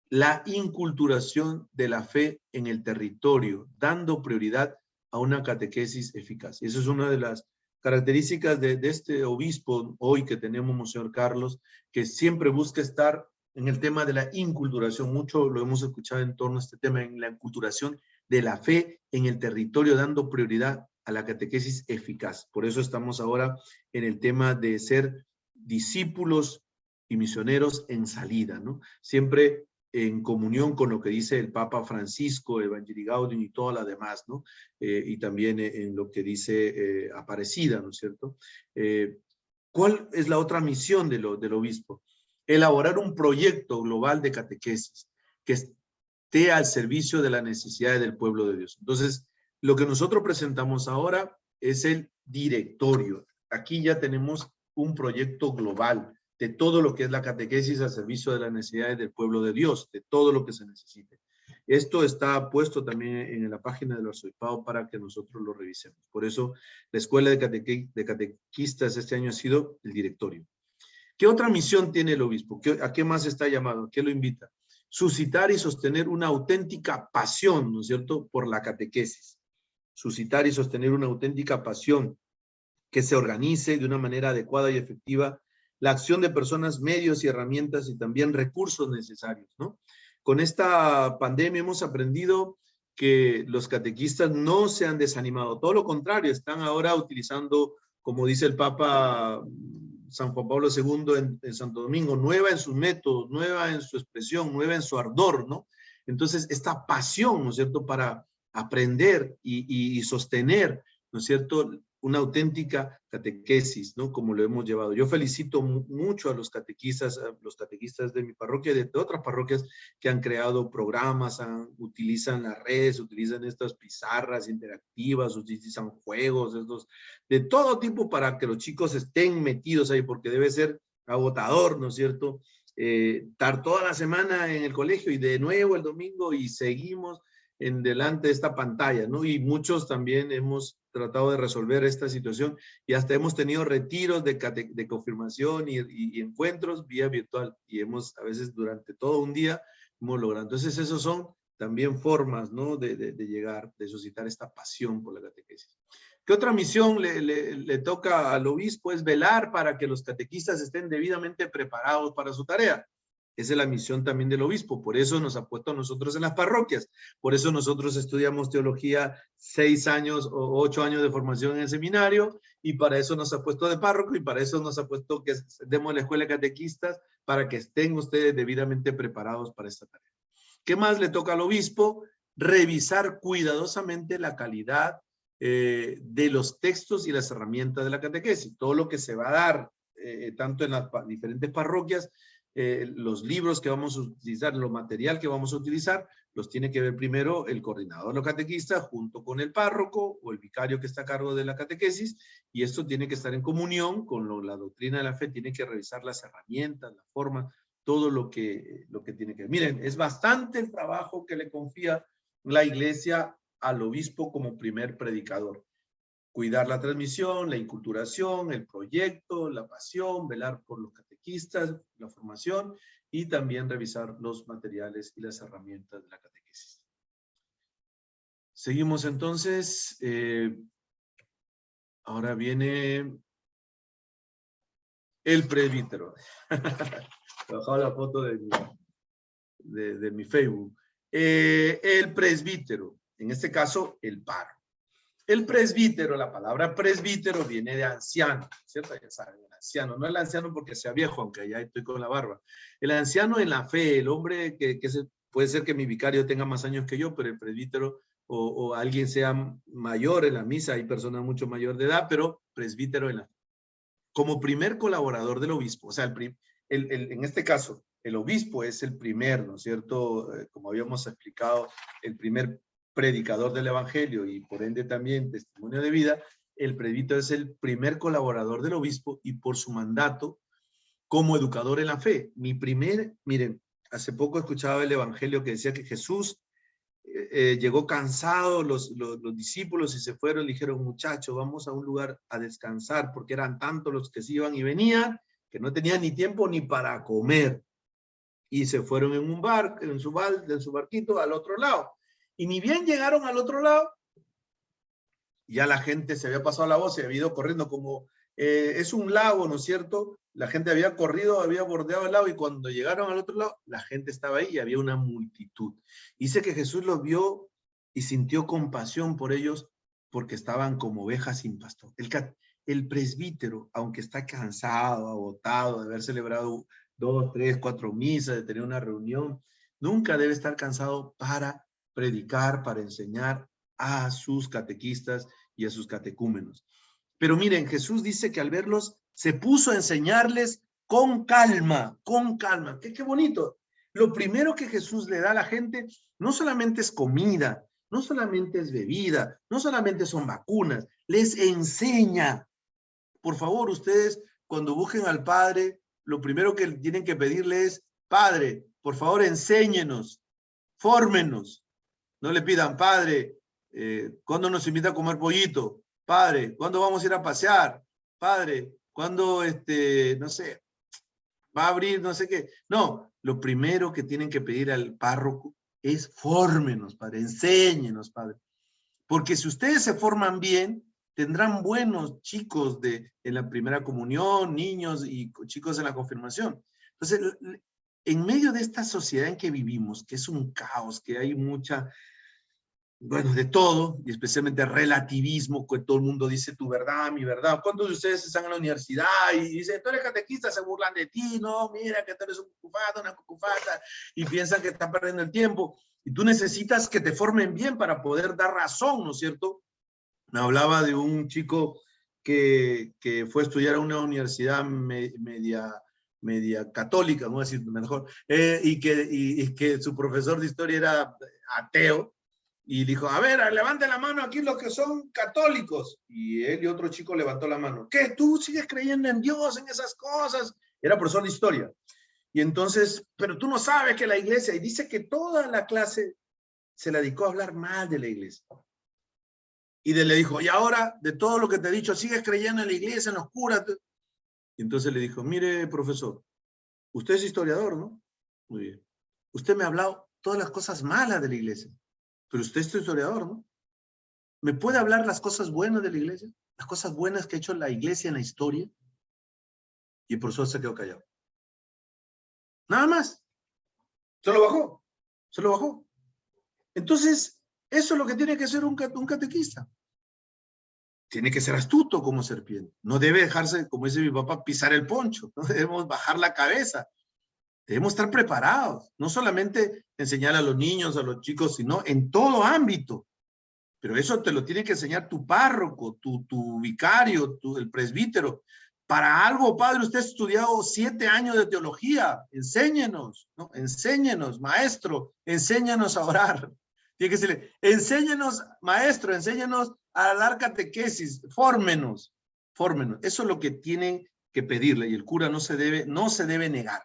La inculturación de la fe en el territorio, dando prioridad a una catequesis eficaz. Esa es una de las características de este obispo hoy que tenemos, Monseñor Carlos, que siempre busca estar en el tema de la inculturación. Mucho lo hemos escuchado en torno a este tema, en la inculturación de la fe en el territorio, dando prioridad a la catequesis eficaz. Por eso estamos ahora en el tema de ser discípulos y misioneros en salida, ¿no? Siempre en comunión con lo que dice el Papa Francisco, Evangelii Gaudium y todas las demás, ¿no? Y también en lo que dice Aparecida, ¿no es cierto? ¿Cuál es la otra misión del obispo? Elaborar un proyecto global de catequesis que esté al servicio de las necesidades del pueblo de Dios. Entonces, lo que nosotros presentamos ahora es el directorio. Aquí ya tenemos un proyecto global de todo lo que es la catequesis al servicio de las necesidades del pueblo de Dios, de todo lo que se necesite. Esto está puesto también en la página del arzobispado para que nosotros lo revisemos. Por eso, la escuela de catequistas este año ha sido el directorio. ¿Qué otra misión tiene el obispo? ¿A qué más está llamado? ¿Qué lo invita? Suscitar y sostener una auténtica pasión, ¿no es cierto?, por la catequesis. Suscitar y sostener una auténtica pasión que se organice de una manera adecuada y efectiva la acción de personas, medios y herramientas y también recursos necesarios, ¿no? Con esta pandemia hemos aprendido que los catequistas no se han desanimado, todo lo contrario, están ahora utilizando, como dice el Papa San Juan Pablo II en Santo Domingo, nueva en sus métodos, nueva en su expresión, nueva en su ardor, ¿no? Entonces, esta pasión, ¿no es cierto?, para aprender y sostener, ¿no es cierto?, una auténtica catequesis, ¿no?, como lo hemos llevado. Yo felicito mucho a los catequistas de mi parroquia y de otras parroquias que han creado programas, utilizan las redes, utilizan estas pizarras interactivas, utilizan juegos, de todo tipo para que los chicos estén metidos ahí, porque debe ser agotador, ¿no es cierto?, estar toda la semana en el colegio y de nuevo el domingo y seguimos en delante de esta pantalla, ¿no? Y muchos también hemos tratado de resolver esta situación y hasta hemos tenido retiros de confirmación y encuentros vía virtual y hemos a veces durante todo un día hemos logrado. Entonces esos son también formas, ¿no?, de llegar, de suscitar esta pasión por la catequesis. ¿Qué otra misión le toca al obispo? Es velar para que los catequistas estén debidamente preparados para su tarea. Esa es la misión también del obispo, por eso nos ha puesto a nosotros en las parroquias, por eso nosotros estudiamos teología 6 años o 8 años de formación en el seminario, y para eso nos ha puesto de párroco, y para eso nos ha puesto que demos la escuela de catequistas, para que estén ustedes debidamente preparados para esta tarea. ¿Qué más le toca al obispo? Revisar cuidadosamente la calidad de los textos y las herramientas de la catequesis, todo lo que se va a dar, tanto en las diferentes parroquias, los libros que vamos a utilizar, lo material que vamos a utilizar, los tiene que ver primero el coordinador de los catequistas junto con el párroco o el vicario que está a cargo de la catequesis, y esto tiene que estar en comunión con la doctrina de la fe, tiene que revisar las herramientas, la forma, todo lo que tiene que ver. Miren, es bastante el trabajo que le confía la iglesia al obispo como primer predicador. Cuidar la transmisión, la inculturación, el proyecto, la pasión, velar por los catequistas, la formación y también revisar los materiales y las herramientas de la catequesis. Seguimos entonces. Ahora viene el presbítero. He bajado la foto de mi Facebook. El presbítero, en este caso el párroco. El presbítero, la palabra presbítero viene de anciano, ¿cierto? Ya saben, el anciano, no el anciano porque sea viejo, aunque ya estoy con la barba. El anciano en la fe, el hombre puede ser que mi vicario tenga más años que yo, pero el presbítero o alguien sea mayor en la misa, hay personas mucho mayor de edad, pero presbítero en la fe. Como primer colaborador del obispo, o sea, en este caso, el obispo es el primer, ¿no es cierto? Como habíamos explicado, el primer predicador del evangelio y por ende también testimonio de vida. El presbítero es el primer colaborador del obispo y por su mandato como educador en la fe. Miren, hace poco escuchaba el evangelio que decía que Jesús llegó cansado, los discípulos y se fueron, le dijeron, muchachos, vamos a un lugar a descansar, porque eran tantos los que se iban y venían, que no tenían ni tiempo ni para comer. Y se fueron en un barco, en su barquito al otro lado. Y ni bien llegaron al otro lado, ya la gente se había pasado la voz, se había ido corriendo como, es un lago, ¿no es cierto? La gente había corrido, había bordeado el lago y cuando llegaron al otro lado, la gente estaba ahí y había una multitud. Dice que Jesús los vio y sintió compasión por ellos porque estaban como ovejas sin pastor. El presbítero, aunque está cansado, agotado de haber celebrado 2, 3, 4 misas, de tener una reunión, nunca debe estar cansado para predicar, para enseñar a sus catequistas y a sus catecúmenos. Pero miren, Jesús dice que al verlos se puso a enseñarles con calma, con calma. Qué bonito. Lo primero que Jesús le da a la gente no solamente es comida, no solamente es bebida, no solamente son vacunas, les enseña. Por favor, ustedes cuando busquen al Padre, lo primero que tienen que pedirle es, Padre, por favor, enséñenos, fórmenos. No le pidan, Padre, ¿cuándo nos invita a comer pollito? Padre, ¿cuándo vamos a ir a pasear? Padre, ¿cuándo, no sé, va a abrir no sé qué? No, lo primero que tienen que pedir al párroco es fórmenos, Padre, enséñenos, Padre. Porque si ustedes se forman bien, tendrán buenos chicos en la primera comunión, niños y chicos en la confirmación. Entonces, en medio de esta sociedad en que vivimos, que es un caos, que hay mucha bueno, de todo, y especialmente relativismo, que todo el mundo dice tu verdad, mi verdad. ¿Cuántos de ustedes están en la universidad y dicen, tú eres catequista, se burlan de ti, no, mira que tú eres un cucufata, una cucufata, y piensan que están perdiendo el tiempo? Y tú necesitas que te formen bien para poder dar razón, ¿no es cierto? Me hablaba de un chico que fue a estudiar a una universidad media católica, vamos a decir mejor, y que su profesor de historia era ateo, y dijo, a ver, levante la mano aquí los que son católicos. Y él y otro chico levantó la mano. ¿Qué? ¿Tú sigues creyendo en Dios, en esas cosas? Era profesor de historia. Y entonces, pero tú no sabes que la iglesia, y dice que toda la clase se la dedicó a hablar mal de la iglesia. Y le dijo, y ahora, de todo lo que te he dicho, ¿sigues creyendo en la iglesia, en los curas? Y entonces le dijo, mire, profesor, usted es historiador, ¿no? Muy bien. Usted me ha hablado todas las cosas malas de la iglesia, pero usted es historiador, ¿no? ¿Me puede hablar las cosas buenas de la iglesia? Las cosas buenas que ha hecho la iglesia en la historia. Y el profesor se quedó callado. Nada más. Se lo bajó. Se lo bajó. Entonces, eso es lo que tiene que ser un catequista. Tiene que ser astuto como serpiente. No debe dejarse, como dice mi papá, pisar el poncho. No debemos bajar la cabeza. Debemos estar preparados. No solamente enseñar a los niños, a los chicos, sino en todo ámbito. Pero eso te lo tiene que enseñar tu párroco, tu vicario, el presbítero. Para algo, padre, usted ha estudiado 7 años de teología. Enséñenos, ¿no? Enséñenos, maestro, enséñanos a orar. Tiene que decirle, enséñenos, maestro, enséñanos a dar catequesis, fórmenos, fórmenos. Eso es lo que tienen que pedirle, y el cura no se debe negar.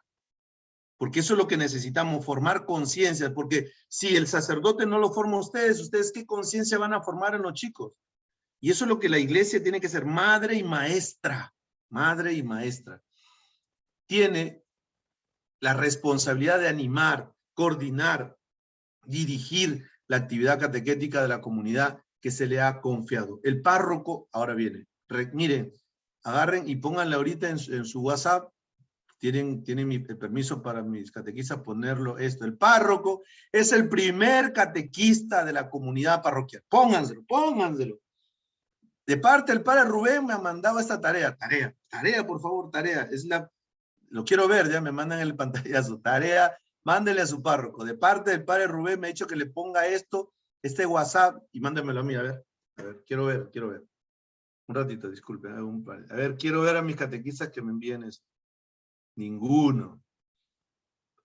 Porque eso es lo que necesitamos, formar conciencia, porque si el sacerdote no lo forma a ustedes ¿qué conciencia van a formar en los chicos? Y eso es lo que la iglesia tiene que ser, madre y maestra, madre y maestra. Tiene la responsabilidad de animar, coordinar, dirigir la actividad catequética de la comunidad que se le ha confiado. El párroco, ahora viene, miren, agarren y pónganle ahorita en su WhatsApp. Tienen el permiso para mis catequistas ponerlo esto. El párroco es el primer catequista de la comunidad parroquial. Pónganselo, pónganselo. De parte del padre Rubén me ha mandado esta tarea. Tarea, por favor, tarea. Lo quiero ver, ya me mandan el pantallazo. Tarea, mándele a su párroco. De parte del padre Rubén me ha dicho que le ponga este WhatsApp, y mándemelo a mí, a ver, quiero ver. Un ratito, disculpen. A ver, quiero ver a mis catequistas que me envíen esto. Ninguno.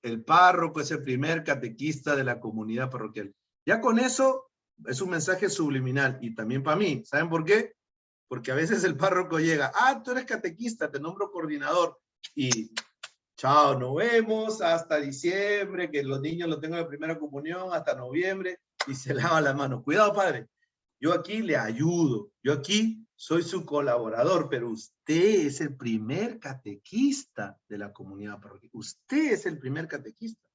El párroco es el primer catequista de la comunidad parroquial. Ya con eso es un mensaje subliminal, y también para mí. ¿Saben por qué? Porque a veces el párroco llega, tú eres catequista, te nombro coordinador, y chao, nos vemos hasta diciembre, que los niños lo tengan en la primera comunión, hasta noviembre, y se lava la mano. Cuidado, padre. Yo aquí le ayudo. Yo aquí soy su colaborador, pero usted es el primer catequista de la comunidad parroquial. Usted es el primer catequista.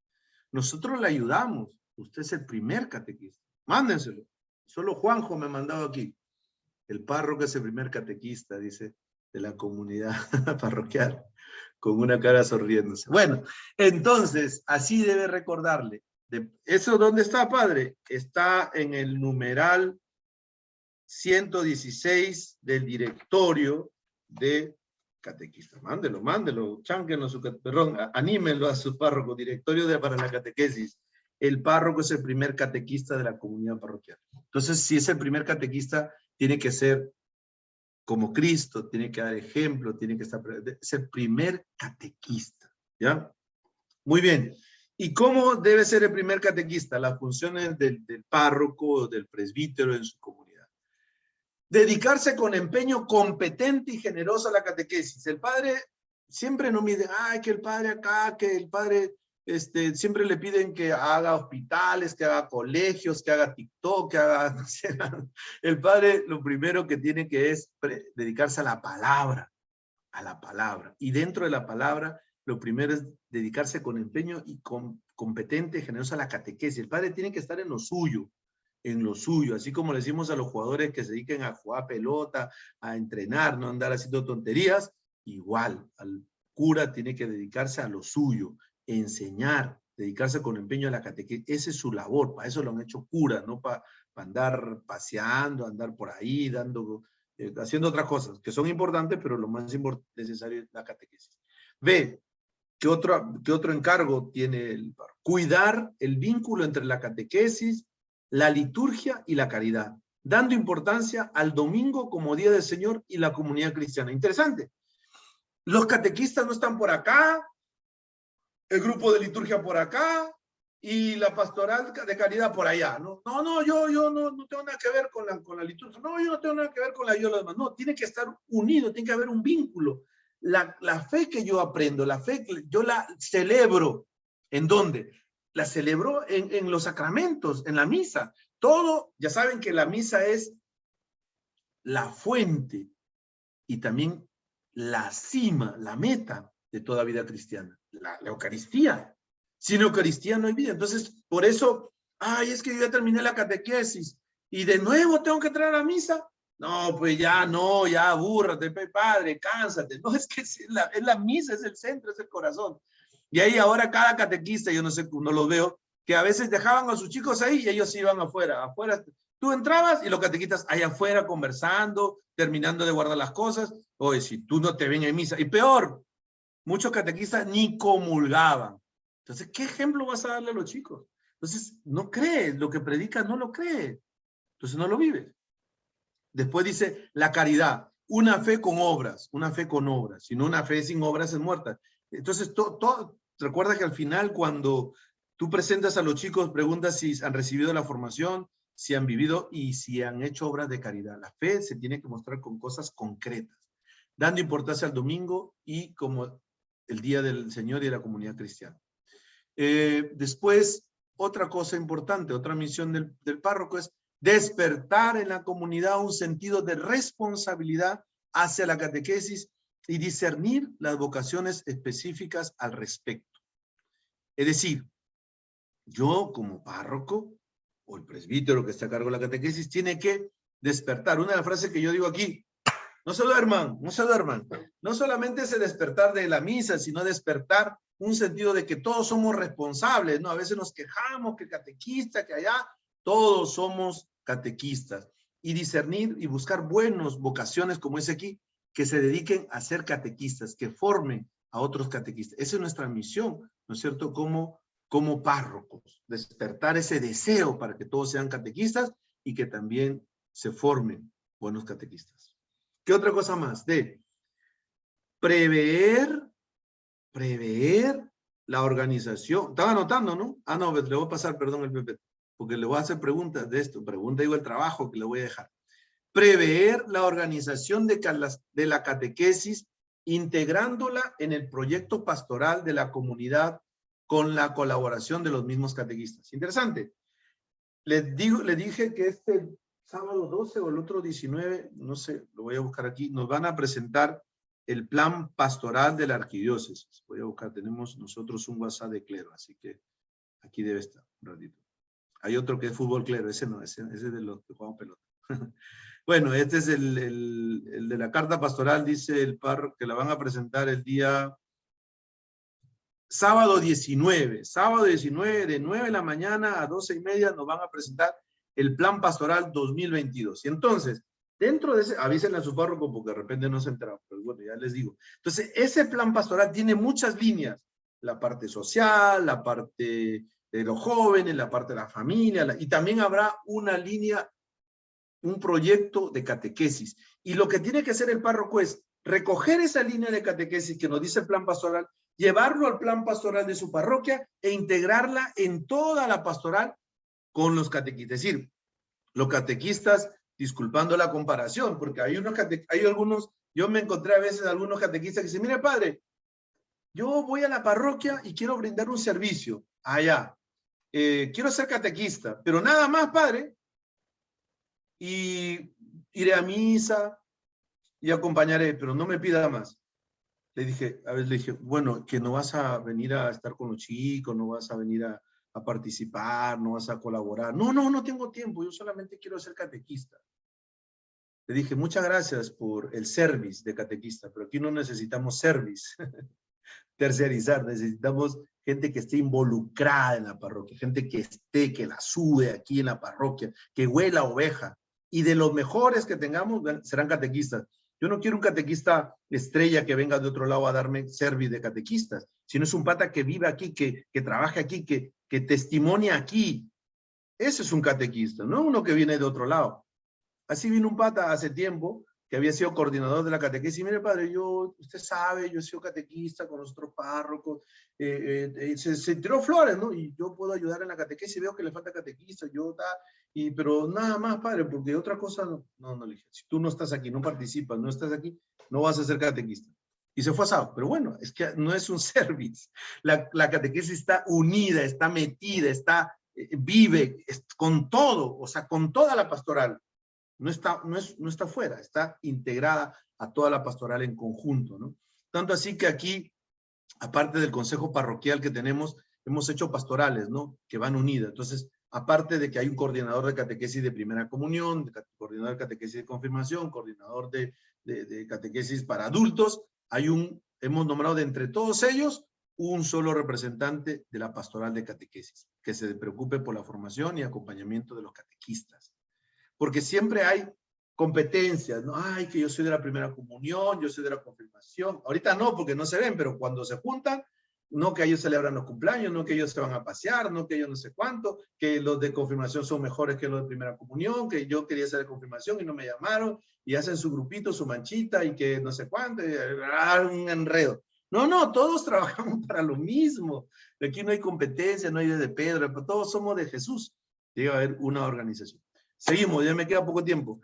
Nosotros le ayudamos. Usted es el primer catequista. Mándenselo. Solo Juanjo me ha mandado aquí. El párroco es el primer catequista, dice, de la comunidad parroquial, con una cara sonriéndose. Bueno, entonces, así debe recordarle. ¿Eso dónde está, padre? Está en el numeral 116 del directorio de catequista. Mándelo, chánquenlo, anímenlo a su párroco, directorio para la catequesis. El párroco es el primer catequista de la comunidad parroquial. Entonces, si es el primer catequista, tiene que ser como Cristo, tiene que dar ejemplo, tiene que es el primer catequista, ¿ya? Muy bien. ¿Y cómo debe ser el primer catequista? Las funciones del párroco, del presbítero en su comunidad. Dedicarse con empeño competente y generoso a la catequesis. El padre siempre no mide, que el padre acá, que el padre, siempre le piden que haga hospitales, que haga colegios, que haga TikTok, que haga, no sé, el padre lo primero que tiene que es dedicarse a la palabra, y dentro de la palabra, lo primero es dedicarse con empeño y competente, generoso a la catequesis. El padre tiene que estar en lo suyo, así como le decimos a los jugadores que se dediquen a jugar pelota, a entrenar, no andar haciendo tonterías, igual, al cura tiene que dedicarse a lo suyo, enseñar, dedicarse con empeño a la catequesis. Esa es su labor, para eso lo han hecho curas, no para andar paseando, andar por ahí, haciendo otras cosas, que son importantes, pero lo más necesario es la catequesis. B, ¿qué otro encargo tiene el párroco? Cuidar el vínculo entre la catequesis, la liturgia y la caridad, dando importancia al domingo como día del Señor y la comunidad cristiana. Interesante. Los catequistas no están por acá, el grupo de liturgia por acá y la pastoral de caridad por allá. No, yo no tengo nada que ver con la liturgia. No, yo no tengo nada que ver con la yo, los demás. No, tiene que estar unido, tiene que haber un vínculo. La fe que yo aprendo, la fe que yo la celebro. ¿En dónde? La celebro en los sacramentos, en la misa. Todo, ya saben que la misa es la fuente y también la cima, la meta de toda vida cristiana, la Eucaristía. Sin Eucaristía no hay vida. Entonces, por eso, es que yo ya terminé la catequesis y de nuevo tengo que entrar a la misa. No, pues ya no, ya abúrrate, padre, cánsate. No, es que es la misa, es el centro, es el corazón. Y ahí ahora cada catequista, yo no sé, no los veo, que a veces dejaban a sus chicos ahí y ellos iban afuera. Tú entrabas y los catequistas allá afuera conversando, terminando de guardar las cosas. Oye, si tú no te ven en misa. Y peor, muchos catequistas ni comulgaban. Entonces, ¿qué ejemplo vas a darle a los chicos? Entonces, no crees, lo que predicas no lo crees. Entonces, no lo vives. Después dice la caridad, una fe con obras, si no una fe sin obras es muerta. Entonces, recuerda que al final cuando tú presentas a los chicos, preguntas si han recibido la formación, si han vivido y si han hecho obras de caridad. La fe se tiene que mostrar con cosas concretas, dando importancia al domingo y como el Día del Señor y de la comunidad cristiana. Después, otra cosa importante, otra misión del párroco es despertar en la comunidad un sentido de responsabilidad hacia la catequesis y discernir las vocaciones específicas al respecto. Es decir, yo como párroco o el presbítero que está a cargo de la catequesis tiene que despertar. Una de las frases que yo digo aquí, no se duerman, no se duerman. No solamente ese despertar de la misa, sino despertar un sentido de que todos somos responsables, ¿no? A veces nos quejamos que catequista, que allá, todos somos catequistas. Y discernir y buscar buenas vocaciones como ese aquí, que se dediquen a ser catequistas, que formen a otros catequistas. Esa es nuestra misión, ¿no es cierto? Como párrocos, despertar ese deseo para que todos sean catequistas y que también se formen buenos catequistas. ¿Qué otra cosa más? De prever la organización. Estaba anotando, ¿no? No, le voy a pasar, perdón, el PP, porque le voy a hacer preguntas de esto. Digo el trabajo que le voy a dejar. Prever la organización de la catequesis, integrándola en el proyecto pastoral de la comunidad con la colaboración de los mismos catequistas. Interesante. Le dije que este sábado 12 o el otro 19, no sé, lo voy a buscar aquí, nos van a presentar el plan pastoral de la arquidiócesis. Voy a buscar, tenemos nosotros un WhatsApp de clero, así que aquí debe estar, un ratito. Hay otro que es fútbol clero, ese no, ese es de los que jugamos pelota. Bueno, este es el de la carta pastoral, dice el párroco, que la van a presentar el día sábado 19 de 9 de la mañana a 12:30 nos van a presentar el plan pastoral 2022. Y entonces, dentro de ese, avísenle a su párroco porque de repente no se entera, pero bueno, ya les digo. Entonces, ese plan pastoral tiene muchas líneas, la parte social, la parte de los jóvenes, la parte de la familia, y también habrá una línea, un proyecto de catequesis. Y lo que tiene que hacer el párroco es recoger esa línea de catequesis que nos dice el plan pastoral, llevarlo al plan pastoral de su parroquia e integrarla en toda la pastoral con los catequistas. Es decir, los catequistas, disculpando la comparación, porque hay algunos, yo me encontré a veces algunos catequistas que dicen, mire padre, yo voy a la parroquia y quiero brindar un servicio allá. Quiero ser catequista, pero nada más, padre, y iré a misa y acompañaré, pero no me pida más. Le dije, bueno, que no vas a venir a estar con los chicos, no vas a venir a participar, no vas a colaborar. No tengo tiempo, yo solamente quiero ser catequista. Le dije, muchas gracias por el service de catequista, pero aquí no necesitamos service. terciarizar, necesitamos gente que esté involucrada en la parroquia, gente que esté, que la sude aquí en la parroquia, que huela a oveja. Y de los mejores que tengamos serán catequistas. Yo no quiero un catequista estrella que venga de otro lado a darme service de catequistas, sino es un pata que vive aquí, que trabaje aquí, que testimonia aquí. Ese es un catequista, no uno que viene de otro lado. Así vino un pata hace tiempo que había sido coordinador de la catequesis. Y mire, padre, usted sabe, yo he sido catequista con los otros párrocos. Se tiró flores, ¿no? Y yo puedo ayudar en la catequesis, veo que le falta catequista, pero nada más, padre, porque otra cosa, no, le dije, si tú no estás aquí, no participas, no estás aquí, no vas a ser catequista. Y se fue asado. Pero bueno, es que no es un service. La catequesis está unida, está metida, vive con todo, o sea, con toda la pastoral. No está fuera, está integrada a toda la pastoral en conjunto, ¿no? Tanto así que aquí, aparte del consejo parroquial que tenemos, hemos hecho pastorales, ¿no? Que van unidas. Entonces, aparte de que hay un coordinador de catequesis de primera comunión, coordinador de catequesis de confirmación, coordinador de catequesis para adultos, hemos nombrado de entre todos ellos un solo representante de la pastoral de catequesis, que se preocupe por la formación y acompañamiento de los catequistas. Porque siempre hay competencias, ¿no? Ay, que yo soy de la primera comunión, yo soy de la confirmación. Ahorita no, porque no se ven, pero cuando se juntan, no que ellos celebran los cumpleaños, no que ellos se van a pasear, no que ellos no sé cuánto, que los de confirmación son mejores que los de primera comunión, que yo quería ser de confirmación y no me llamaron, y hacen su grupito, su manchita, y que no sé cuánto, un enredo. No, todos trabajamos para lo mismo. Aquí no hay competencia, no hay de Pedro, todos somos de Jesús. Debe haber una organización. Seguimos, ya me queda poco tiempo.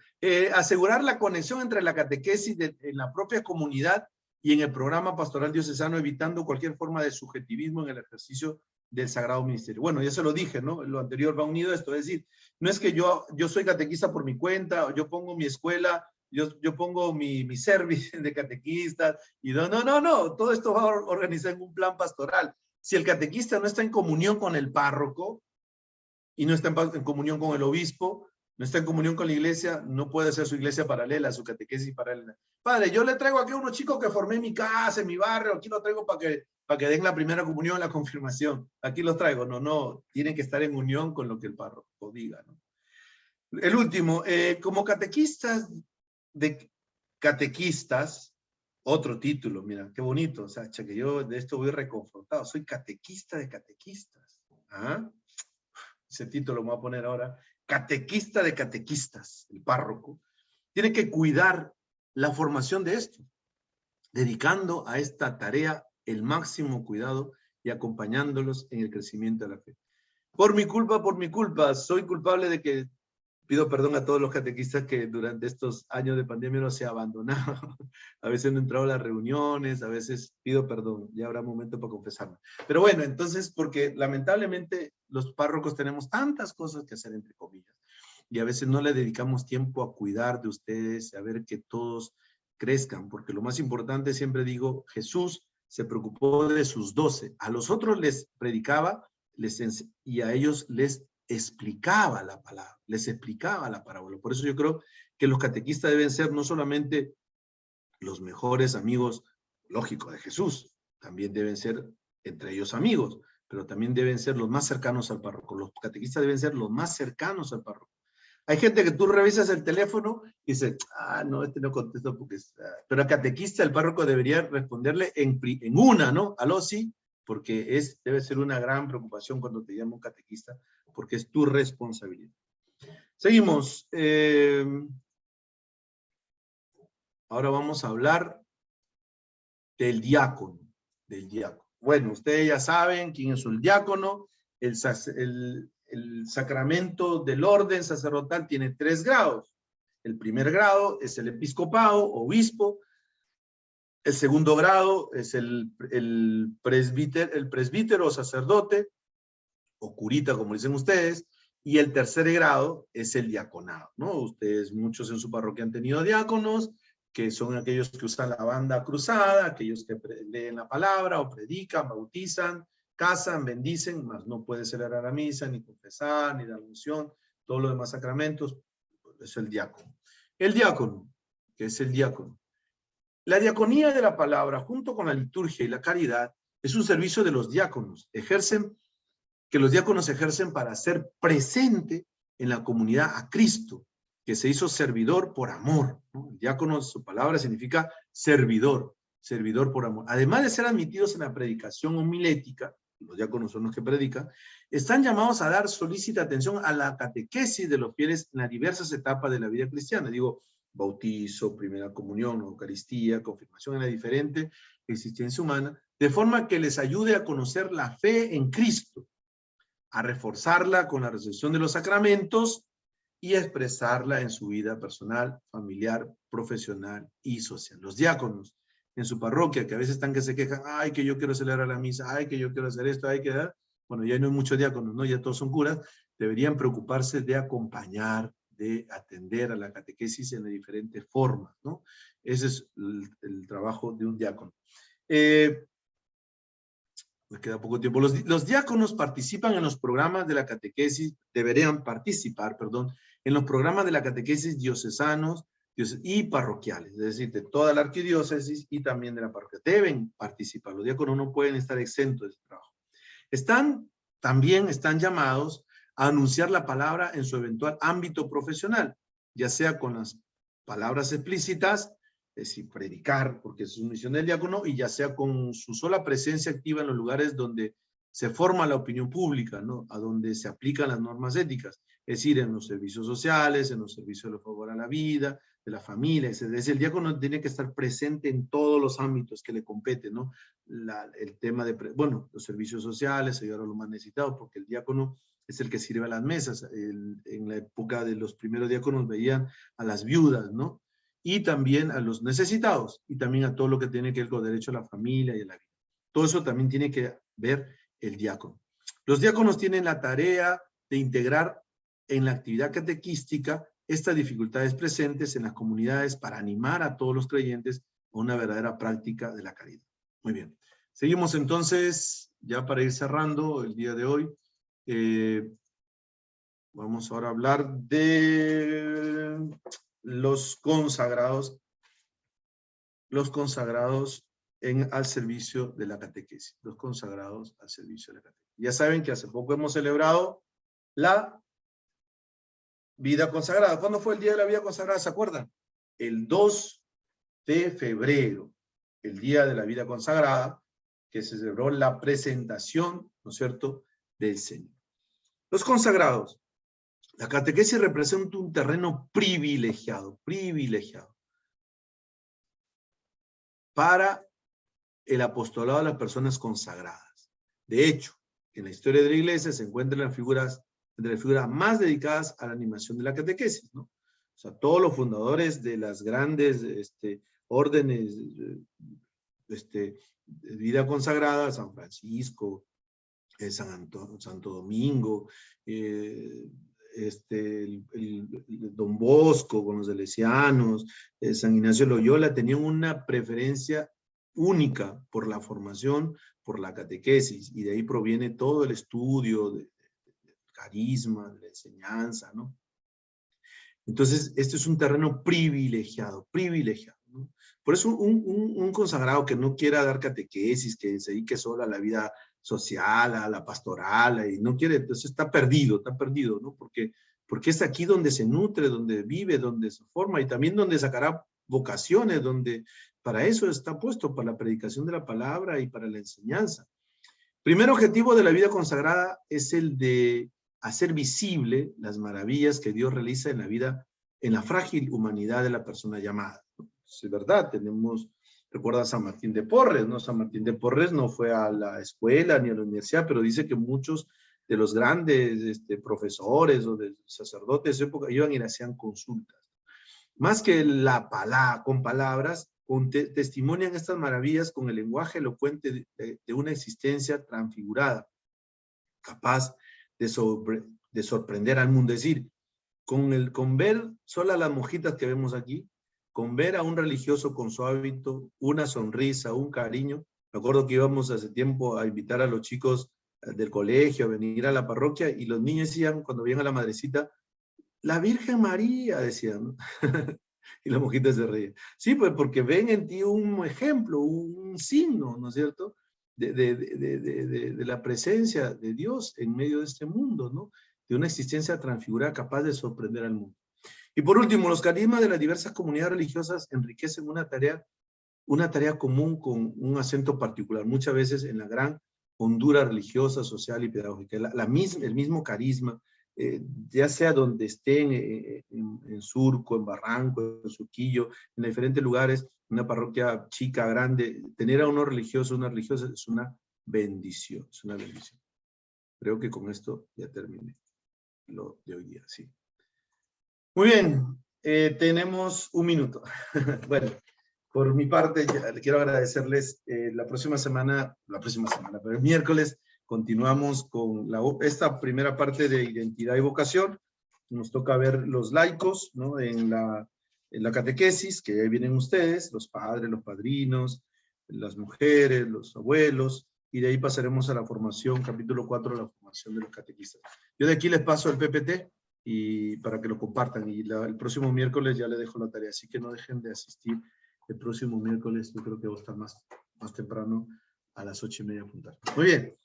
Asegurar la conexión entre la catequesis en la propia comunidad y en el programa pastoral diocesano, evitando cualquier forma de subjetivismo en el ejercicio del sagrado ministerio. Bueno, ya se lo dije, ¿no? Lo anterior va unido a esto, es decir, no es que yo soy catequista por mi cuenta, yo pongo mi escuela, yo pongo mi service de catequistas, y no, todo esto va a organizar en un plan pastoral. Si el catequista no está en comunión con el párroco, y no está en comunión con el obispo, no está en comunión con la iglesia, no puede ser su iglesia paralela, su catequesis paralela. Padre, yo le traigo aquí a unos chicos que formé en mi casa, en mi barrio, aquí los traigo para que den la primera comunión, la confirmación. Aquí los traigo. No, tienen que estar en unión con lo que el párroco diga, ¿no? El último, como catequistas, otro título, mira, qué bonito, o sea, que yo de esto voy reconfortado, soy catequista de catequistas. ¿Ah? Ese título lo voy a poner ahora, catequista de catequistas, el párroco, tiene que cuidar la formación de esto, dedicando a esta tarea el máximo cuidado y acompañándolos en el crecimiento de la fe. Por mi culpa, soy culpable de que pido perdón a todos los catequistas que durante estos años de pandemia no se han abandonado. A veces no he entrado a las reuniones, a veces pido perdón, ya habrá momento para confesarme. Pero bueno, entonces, porque lamentablemente los párrocos tenemos tantas cosas que hacer, entre comillas, y a veces no le dedicamos tiempo a cuidar de ustedes, a ver que todos crezcan, porque lo más importante, siempre digo, Jesús se preocupó de sus 12, a los otros les predicaba y a ellos les explicaba la palabra, les explicaba la parábola. Por eso yo creo que los catequistas deben ser no solamente los mejores amigos, lógico, de Jesús, también deben ser entre ellos amigos, pero también deben ser los más cercanos al párroco. Los catequistas deben ser los más cercanos al párroco. Hay gente que tú revisas el teléfono y dices, no, este no contesta porque pero el catequista, el párroco debería responderle en una, ¿no? Aló, sí, porque debe ser una gran preocupación cuando te llama un catequista, porque es tu responsabilidad. Seguimos. Ahora vamos a hablar del diácono. Bueno, ustedes ya saben quién es el diácono. El sacramento del orden sacerdotal tiene 3 grados. El primer grado es el episcopado, obispo. El segundo grado es el presbítero o sacerdote, o curita, como dicen ustedes. Y el tercer grado es el diaconado, ¿no? Ustedes, muchos en su parroquia han tenido diáconos, que son aquellos que usan la banda cruzada, aquellos que leen la palabra o predican, bautizan, casan, bendicen, mas no puede celebrar la misa, ni confesar, ni dar unción, todos los demás sacramentos, es el diácono. El diácono, ¿qué es el diácono? La diaconía de la palabra, junto con la liturgia y la caridad, es un servicio de los diáconos. Los diáconos ejercen para hacer presente en la comunidad a Cristo, que se hizo servidor por amor, ¿no? El diácono, su palabra significa servidor, servidor por amor. Además de ser admitidos en la predicación homilética, los diáconos son los que predican, están llamados a dar solícita atención a la catequesis de los fieles en las diversas etapas de la vida cristiana. Digo, bautizo, primera comunión, Eucaristía, confirmación en la diferente existencia humana, de forma que les ayude a conocer la fe en Cristo, a reforzarla con la recepción de los sacramentos y a expresarla en su vida personal, familiar, profesional y social. Los diáconos en su parroquia, que a veces están que se quejan, ay, que yo quiero celebrar la misa, ay, que yo quiero hacer esto, ay, que dar. Bueno, ya no hay muchos diáconos, ¿no? Ya todos son curas. Deberían preocuparse de acompañar, de atender a la catequesis en las diferentes formas, ¿no? Ese es el trabajo de un diácono. Me queda poco tiempo. Los diáconos participan en los programas de la catequesis, deberían participar, perdón, en los programas de la catequesis diocesanos y parroquiales, es decir, de toda la arquidiócesis y también de la parroquia. Deben participar. Los diáconos no pueden estar exentos de ese trabajo. También están llamados a anunciar la palabra en su eventual ámbito profesional, ya sea con las palabras explícitas, es decir, predicar, porque es su misión del diácono, y ya sea con su sola presencia activa en los lugares donde se forma la opinión pública, ¿no? A donde se aplican las normas éticas, es decir, en los servicios sociales, en los servicios de favor a la vida, de la familia, es decir, el diácono tiene que estar presente en todos los ámbitos que le competen, ¿no? El tema de, bueno, los servicios sociales, ayudar a los más necesitados, porque el diácono es el que sirve a las mesas. En la época de los primeros diáconos veían a las viudas, ¿no? Y también a los necesitados, y también a todo lo que tiene que ver con el derecho a la familia y a la vida. Todo eso también tiene que ver el diácono. Los diáconos tienen la tarea de integrar en la actividad catequística estas dificultades presentes en las comunidades para animar a todos los creyentes a una verdadera práctica de la caridad. Muy bien. Seguimos entonces, ya para ir cerrando el día de hoy. Vamos ahora a hablar de los consagrados al servicio de la catequesis. Los consagrados al servicio de la catequesis. Ya saben que hace poco hemos celebrado la vida consagrada. ¿Cuándo fue el día de la vida consagrada? ¿Se acuerdan? El 2 de febrero, el día de la vida consagrada, que se celebró la presentación, ¿no es cierto?, del Señor. Los consagrados. La catequesis representa un terreno privilegiado para el apostolado de las personas consagradas. De hecho, en la historia de la iglesia se encuentran entre las figuras más dedicadas a la animación de la catequesis, ¿no? O sea, todos los fundadores de las grandes órdenes de vida consagrada, San Francisco, Santo Domingo, Don Bosco con los salesianos, San Ignacio de Loyola, tenían una preferencia única por la formación, por la catequesis, y de ahí proviene todo el estudio del carisma, de la enseñanza, ¿no? Entonces, este es un terreno privilegiado, ¿no? Por eso un consagrado que no quiera dar catequesis, que se dedique solo a la vida social, a la pastoral, y no quiere, entonces está perdido, ¿no? Porque es aquí donde se nutre, donde vive, donde se forma, y también donde sacará vocaciones, donde para eso está puesto, para la predicación de la palabra y para la enseñanza. Primer objetivo de la vida consagrada es el de hacer visible las maravillas que Dios realiza en la vida, en la frágil humanidad de la persona llamada. Es verdad, recuerda a San Martín de Porres, ¿no? San Martín de Porres no fue a la escuela ni a la universidad, pero dice que muchos de los grandes profesores o de sacerdotes de esa época iban y le hacían consultas. Más que con palabras, testimonian estas maravillas con el lenguaje elocuente de una existencia transfigurada, capaz de sorprender al mundo. Es decir, con ver solo las monjitas que vemos aquí, con ver a un religioso con su hábito, una sonrisa, un cariño. Me acuerdo que íbamos hace tiempo a invitar a los chicos del colegio a venir a la parroquia, y los niños decían, cuando veían a la madrecita, la Virgen María, decían, ¿no? Y la monjita se reía. Sí, pues porque ven en ti un ejemplo, un signo, ¿no es cierto? De la presencia de Dios en medio de este mundo, ¿no? De una existencia transfigurada capaz de sorprender al mundo. Y por último, los carismas de las diversas comunidades religiosas enriquecen una tarea común con un acento particular, muchas veces en la gran hondura religiosa, social y pedagógica. El mismo carisma, ya sea donde estén, en Surco, en Barranco, en Surquillo, en diferentes lugares, una parroquia chica, grande, tener a uno religioso, una religiosa, es una bendición, es una bendición. Creo que con esto ya terminé lo de hoy día, sí. Muy bien, tenemos un minuto. Bueno, por mi parte, quiero agradecerles pero el miércoles continuamos con esta primera parte de identidad y vocación. Nos toca ver los laicos, ¿no? En la catequesis, que ahí vienen ustedes, los padres, los padrinos, las mujeres, los abuelos, y de ahí pasaremos a la formación, capítulo 4, la formación de los catequistas. Yo de aquí les paso el PPT y para que lo compartan, y el próximo miércoles ya les dejo la tarea, así que no dejen de asistir. El próximo miércoles yo creo que va a estar más temprano, a las 8:30 puntual. Muy bien.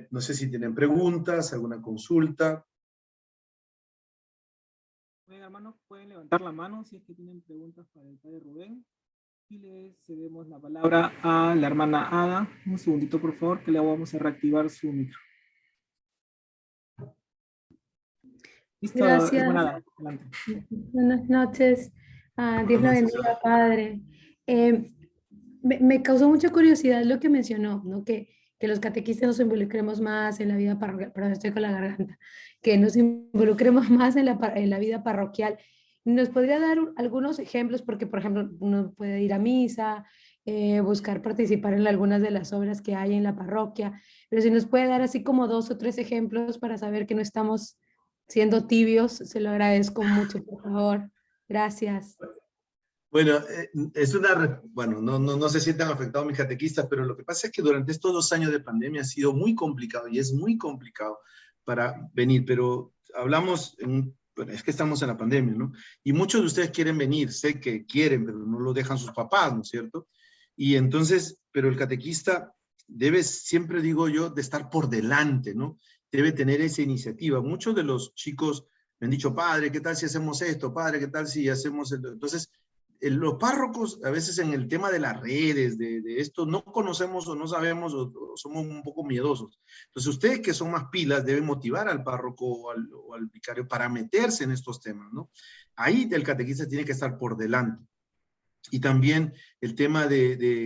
No sé si tienen preguntas, alguna consulta. Bien, hermanos, pueden levantar la mano si es que tienen preguntas para el padre Rubén. Y le cedemos la palabra a la hermana Ada. Un segundito, por favor, que le vamos a reactivar su micro. Listo, Gracias. hermana Ada, adelante. Buenas noches. Dios la Buenas noches. bendiga, Padre. Me causó mucha curiosidad lo que mencionó, ¿no? Que los catequistas nos involucremos más en la vida parroquial, perdón, estoy con la garganta, que nos involucremos más en la vida parroquial. ¿Nos podría dar algunos ejemplos? Porque, por ejemplo, uno puede ir a misa, buscar participar en algunas de las obras que hay en la parroquia, pero si nos puede dar así como 2 o 3 ejemplos para saber que no estamos siendo tibios, se lo agradezco mucho, por favor. Gracias. Bueno, bueno, no se sientan afectados mis catequistas, pero lo que pasa es que durante estos 2 años de pandemia ha sido muy complicado, y es muy complicado para venir, pero hablamos, bueno, es que estamos en la pandemia, ¿no? Y muchos de ustedes quieren venir, sé que quieren, pero no lo dejan sus papás, ¿no es cierto? Y entonces, pero el catequista debe, siempre digo yo, de estar por delante, ¿no? Debe tener esa iniciativa. Muchos de los chicos me han dicho, padre, ¿qué tal si hacemos esto? Padre, ¿qué tal si hacemos esto? Entonces, los párrocos, a veces en el tema de las redes, de esto, no conocemos o no sabemos o somos un poco miedosos. Entonces, ustedes que son más pilas deben motivar al párroco o al vicario para meterse en estos temas, ¿no? Ahí el catequista tiene que estar por delante. Y también el tema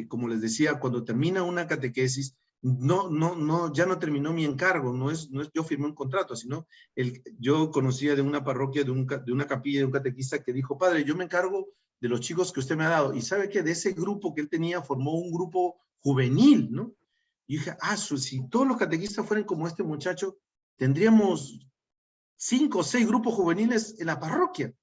como les decía, cuando termina una catequesis, ya no terminó mi encargo, no es yo firmé un contrato, sino yo conocía de una parroquia, de una capilla, de un catequista que dijo, padre, yo me encargo de los chicos que usted me ha dado. Y sabe que de ese grupo que él tenía, formó un grupo juvenil, ¿no? Y dije, si todos los catequistas fueran como este muchacho, tendríamos 5 o 6 grupos juveniles en la parroquia,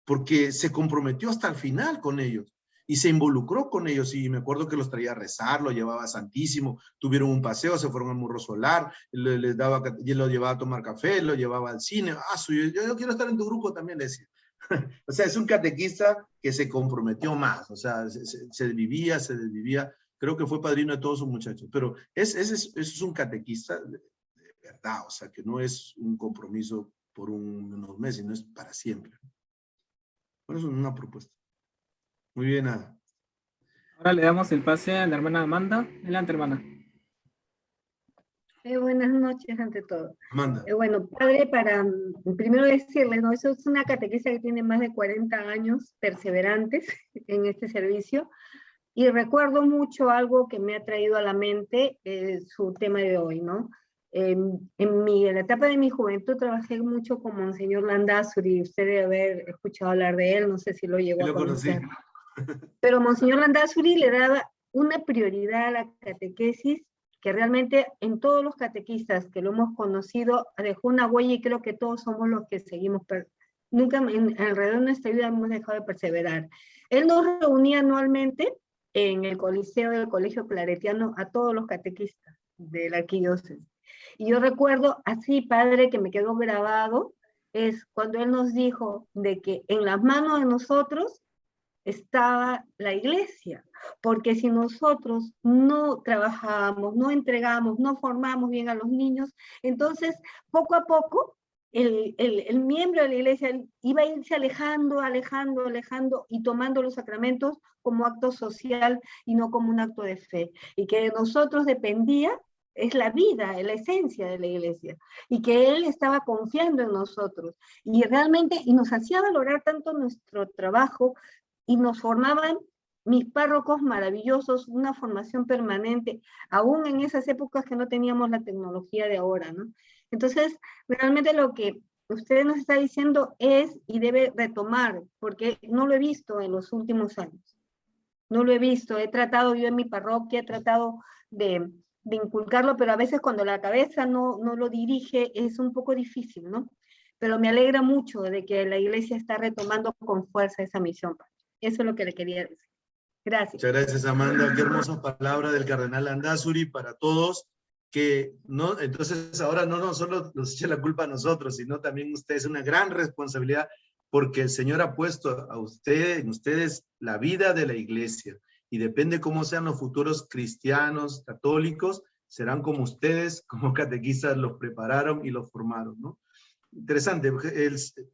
porque se comprometió hasta el final con ellos y se involucró con ellos, y me acuerdo que los traía a rezar, los llevaba a Santísimo, tuvieron un paseo, se fueron al Morro Solar, les daba, y los llevaba a tomar café, los llevaba al cine. Yo quiero estar en tu grupo también, le decía. O sea, es un catequista que se comprometió más, o sea, se desvivía, creo que fue padrino de todos sus muchachos, pero es un catequista de verdad, o sea, que no es un compromiso por unos meses, sino es para siempre. Bueno, eso es una propuesta. Muy bien, Ada. Ahora le damos el pase a la hermana Amanda. Adelante, hermana. Buenas noches ante todo. Amanda. Bueno, padre, para primero decirles, ¿no? Eso es una catequista que tiene más de 40 años perseverantes en este servicio, y recuerdo mucho algo que me ha traído a la mente su tema de hoy, ¿no? En la etapa de mi juventud trabajé mucho con Monseñor Landázuri, usted debe haber escuchado hablar de él, no sé si lo llegó Sí, a lo conocí. conocer. Pero Monseñor Landázuri le daba una prioridad a la catequesis que realmente en todos los catequistas que lo hemos conocido dejó una huella, y creo que todos somos los que seguimos, nunca alrededor de nuestra vida hemos dejado de perseverar. Él nos reunía anualmente en el Coliseo del Colegio Claretiano a todos los catequistas de la arquidiócesis. Y yo recuerdo así, padre, que me quedó grabado, es cuando él nos dijo de que en las manos de nosotros estaba la iglesia, porque si nosotros no trabajamos, no entregamos, no formamos bien a los niños, entonces poco a poco el miembro de la iglesia iba a irse alejando, y tomando los sacramentos como acto social y no como un acto de fe, y que de nosotros dependía es la vida, es la esencia de la iglesia, y que Él estaba confiando en nosotros, y realmente, y nos hacía valorar tanto nuestro trabajo, y nos formaban mis párrocos maravillosos, una formación permanente, aún en esas épocas que no teníamos la tecnología de ahora, ¿no? Entonces, realmente lo que usted nos está diciendo es y debe retomar, porque no lo he visto en los últimos años. No lo he visto, he tratado yo en mi parroquia, he tratado de inculcarlo, pero a veces cuando la cabeza no lo dirige es un poco difícil, ¿no? Pero me alegra mucho de que la iglesia está retomando con fuerza esa misión. Eso es lo que le quería decir. Gracias. Muchas gracias, Amanda. Qué hermosa palabra del cardenal Landázuri para todos, que no, entonces ahora no solo nos echa la culpa a nosotros, sino también ustedes, una gran responsabilidad, porque el Señor ha puesto a ustedes, en ustedes, la vida de la iglesia, y depende cómo sean los futuros cristianos, católicos, serán como ustedes, como catequistas, los prepararon y los formaron, ¿no? Interesante.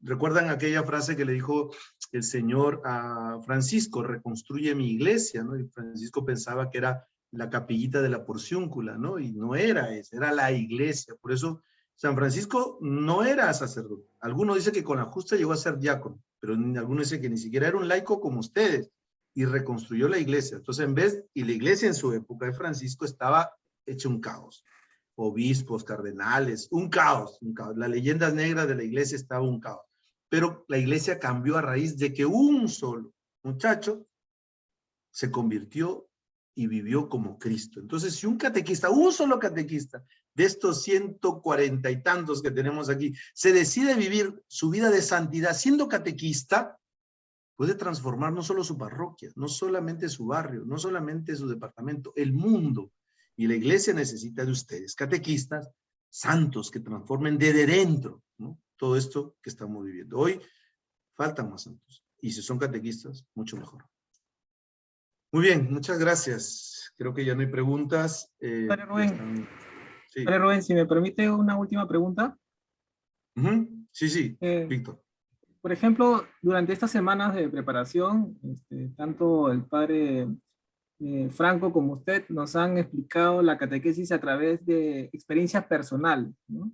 ¿Recuerdan aquella frase que le dijo el Señor a Francisco? Reconstruye mi iglesia, ¿no? Y Francisco pensaba que era la capillita de la Porciúncula, ¿no? Y no era esa, era la iglesia. Por eso San Francisco no era sacerdote. Algunos dicen que con la justa llegó a ser diácono, pero algunos dicen que ni siquiera era un laico como ustedes, y reconstruyó la iglesia. Entonces, y la iglesia en su época de Francisco estaba hecha un caos. Obispos, cardenales, un caos, un caos. Las leyendas negras de la iglesia estaba un caos. Pero la iglesia cambió a raíz de que un solo muchacho se convirtió y vivió como Cristo. Entonces, si un catequista, un solo catequista, de estos 140 y tantos que tenemos aquí, se decide vivir su vida de santidad siendo catequista, puede transformar no solo su parroquia, no solamente su barrio, no solamente su departamento, el mundo. Y la iglesia necesita de ustedes, catequistas, santos, que transformen desde dentro, ¿no? Todo esto que estamos viviendo. Hoy faltan más santos. Y si son catequistas, mucho mejor. Muy bien, muchas gracias. Creo que ya no hay preguntas. Padre Rubén, Sí. Padre Rubén, si me permite una última pregunta. Sí, Víctor. Por ejemplo, durante estas semanas de preparación, tanto el padre Franco como usted nos han explicado la catequesis a través de experiencias personales, ¿no?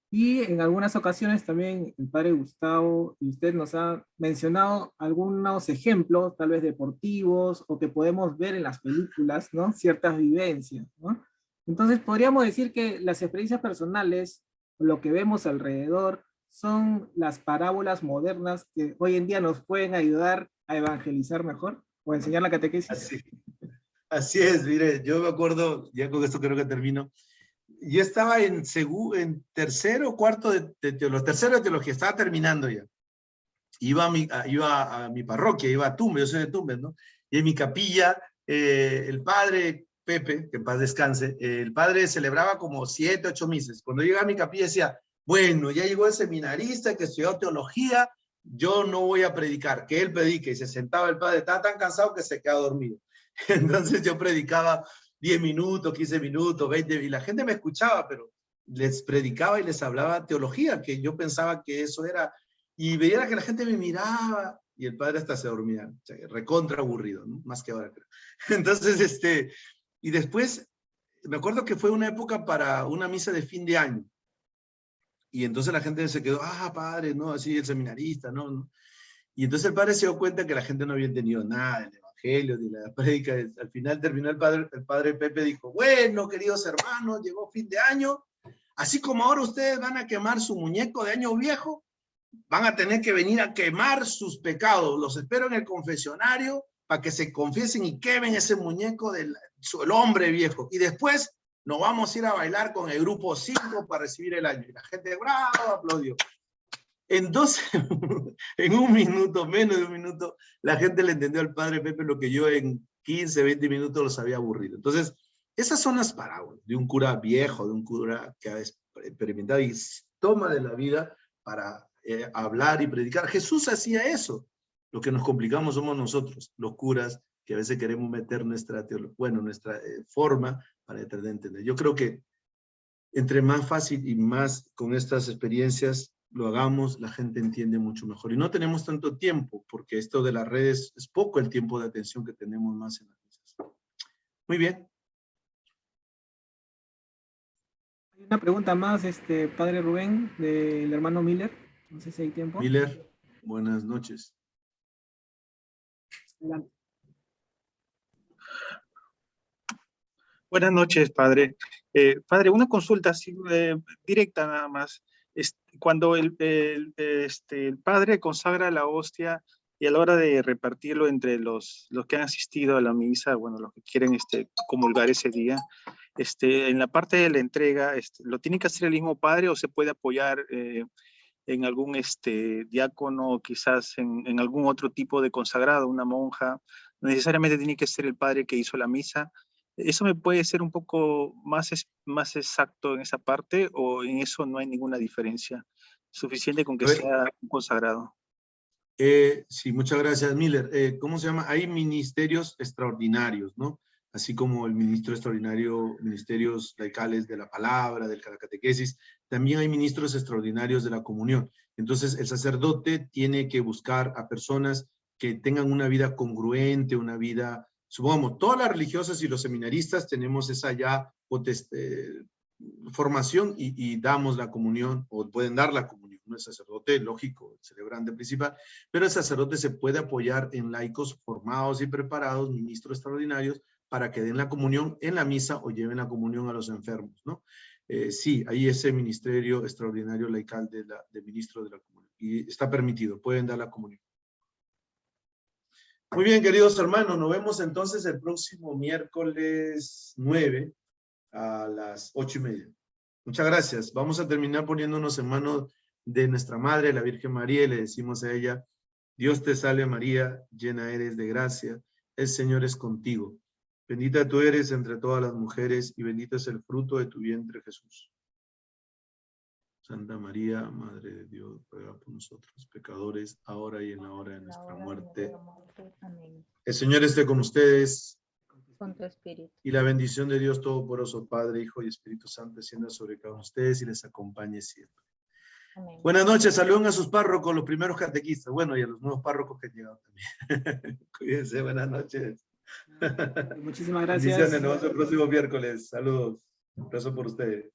Y en algunas ocasiones también el padre Gustavo y usted nos ha mencionado algunos ejemplos, tal vez deportivos, o que podemos ver en las películas, ¿no? Ciertas vivencias, ¿no? Entonces podríamos decir que las experiencias personales, lo que vemos alrededor, son las parábolas modernas que hoy en día nos pueden ayudar a evangelizar mejor o a enseñar la catequesis. Así es, mire, yo me acuerdo, ya con esto creo que termino, yo estaba en tercero o cuarto de teología, tercero de teología, estaba terminando ya. Iba a mi parroquia, iba a Tumbes, yo soy de Tumbes, ¿no? Y en mi capilla, el padre Pepe, que en paz descanse, el padre celebraba como 7, 8 misas. Cuando llegaba a mi capilla decía, bueno, ya llegó el seminarista que estudió teología, yo no voy a predicar, que él predique. Y se sentaba el padre, estaba tan cansado que se quedaba dormido. Entonces yo predicaba 10 minutos, 15 minutos, 20, y la gente me escuchaba, pero les predicaba y les hablaba teología, que yo pensaba que eso era, y veía que la gente me miraba, y el padre hasta se dormía, o sea, recontra aburrido, ¿no? Más que ahora creo. Entonces, y después, me acuerdo que fue una época para una misa de fin de año, y entonces la gente se quedó, padre, ¿no? Así el seminarista, ¿no? Y entonces el padre se dio cuenta que la gente no había entendido nada del evangelio, de la prédica. Al final terminó el padre Pepe dijo, bueno, queridos hermanos, llegó fin de año, así como ahora ustedes van a quemar su muñeco de año viejo, van a tener que venir a quemar sus pecados. Los espero en el confesionario para que se confiesen y quemen ese muñeco del hombre viejo. Y después nos vamos a ir a bailar con el grupo 5 para recibir el año. Y la gente, bravo, aplaudió. Entonces, en un minuto, menos de un minuto, la gente le entendió al padre Pepe lo que yo en 15, 20 minutos los había aburrido. Entonces, esas son las parábolas de un cura viejo, de un cura que ha experimentado y toma de la vida para hablar y predicar. Jesús hacía eso. Los que nos complicamos somos nosotros, los curas, que a veces queremos meter nuestra forma para tratar de entender. Yo creo que entre más fácil y más con estas experiencias lo hagamos, la gente entiende mucho mejor. Y no tenemos tanto tiempo, porque esto de las redes es poco el tiempo de atención que tenemos más en las misas. Muy bien. Hay una pregunta más, padre Rubén, del hermano Miller. No sé si hay tiempo. Miller, buenas noches. Adelante. Buenas noches, padre. Padre, una consulta así, directa nada más. Cuando el padre consagra la hostia y a la hora de repartirlo entre los que han asistido a la misa, bueno, los que quieren comulgar ese día, en la parte de la entrega, ¿lo tiene que hacer el mismo padre o se puede apoyar en algún diácono, quizás en algún otro tipo de consagrado, una monja? No necesariamente tiene que ser el padre que hizo la misa. ¿Eso me puede ser un poco más exacto en esa parte o en eso no hay ninguna diferencia? Suficiente con que sea un consagrado. Sí, muchas gracias, Miller. ¿Cómo se llama? Hay ministerios extraordinarios, ¿no? Así como el ministro extraordinario, ministerios laicales de la palabra, de la catequesis, también hay ministros extraordinarios de la comunión. Entonces, el sacerdote tiene que buscar a personas que tengan una vida congruente, una vida, supongamos, todas las religiosas y los seminaristas tenemos esa ya formación y damos la comunión, o pueden dar la comunión, no es sacerdote, lógico, el celebrante principal, pero el sacerdote se puede apoyar en laicos formados y preparados, ministros extraordinarios, para que den la comunión en la misa o lleven la comunión a los enfermos, ¿no? Sí, hay ese ministerio extraordinario laical de ministro de la comunión, y está permitido, pueden dar la comunión. Muy bien, queridos hermanos, nos vemos entonces el próximo miércoles 9 a las 8:30. Muchas gracias. Vamos a terminar poniéndonos en manos de nuestra Madre, la Virgen María, y le decimos a ella: Dios te salve María, llena eres de gracia, el Señor es contigo. Bendita tú eres entre todas las mujeres, y bendito es el fruto de tu vientre, Jesús. Santa María, Madre de Dios, ruega por nosotros pecadores, ahora y en la hora de nuestra muerte. Amén. El Señor esté con ustedes. Con tu espíritu. Y la bendición de Dios Todopoderoso, Padre, Hijo y Espíritu Santo, descienda sobre cada uno de ustedes y les acompañe siempre. Amén. Buenas noches, saluden a sus párrocos, los primeros catequistas, bueno, y a los nuevos párrocos que han llegado también. Cuídense, buenas noches. Muchísimas gracias. Bendiciones, nos vemos el próximo miércoles. Saludos. Un abrazo por ustedes.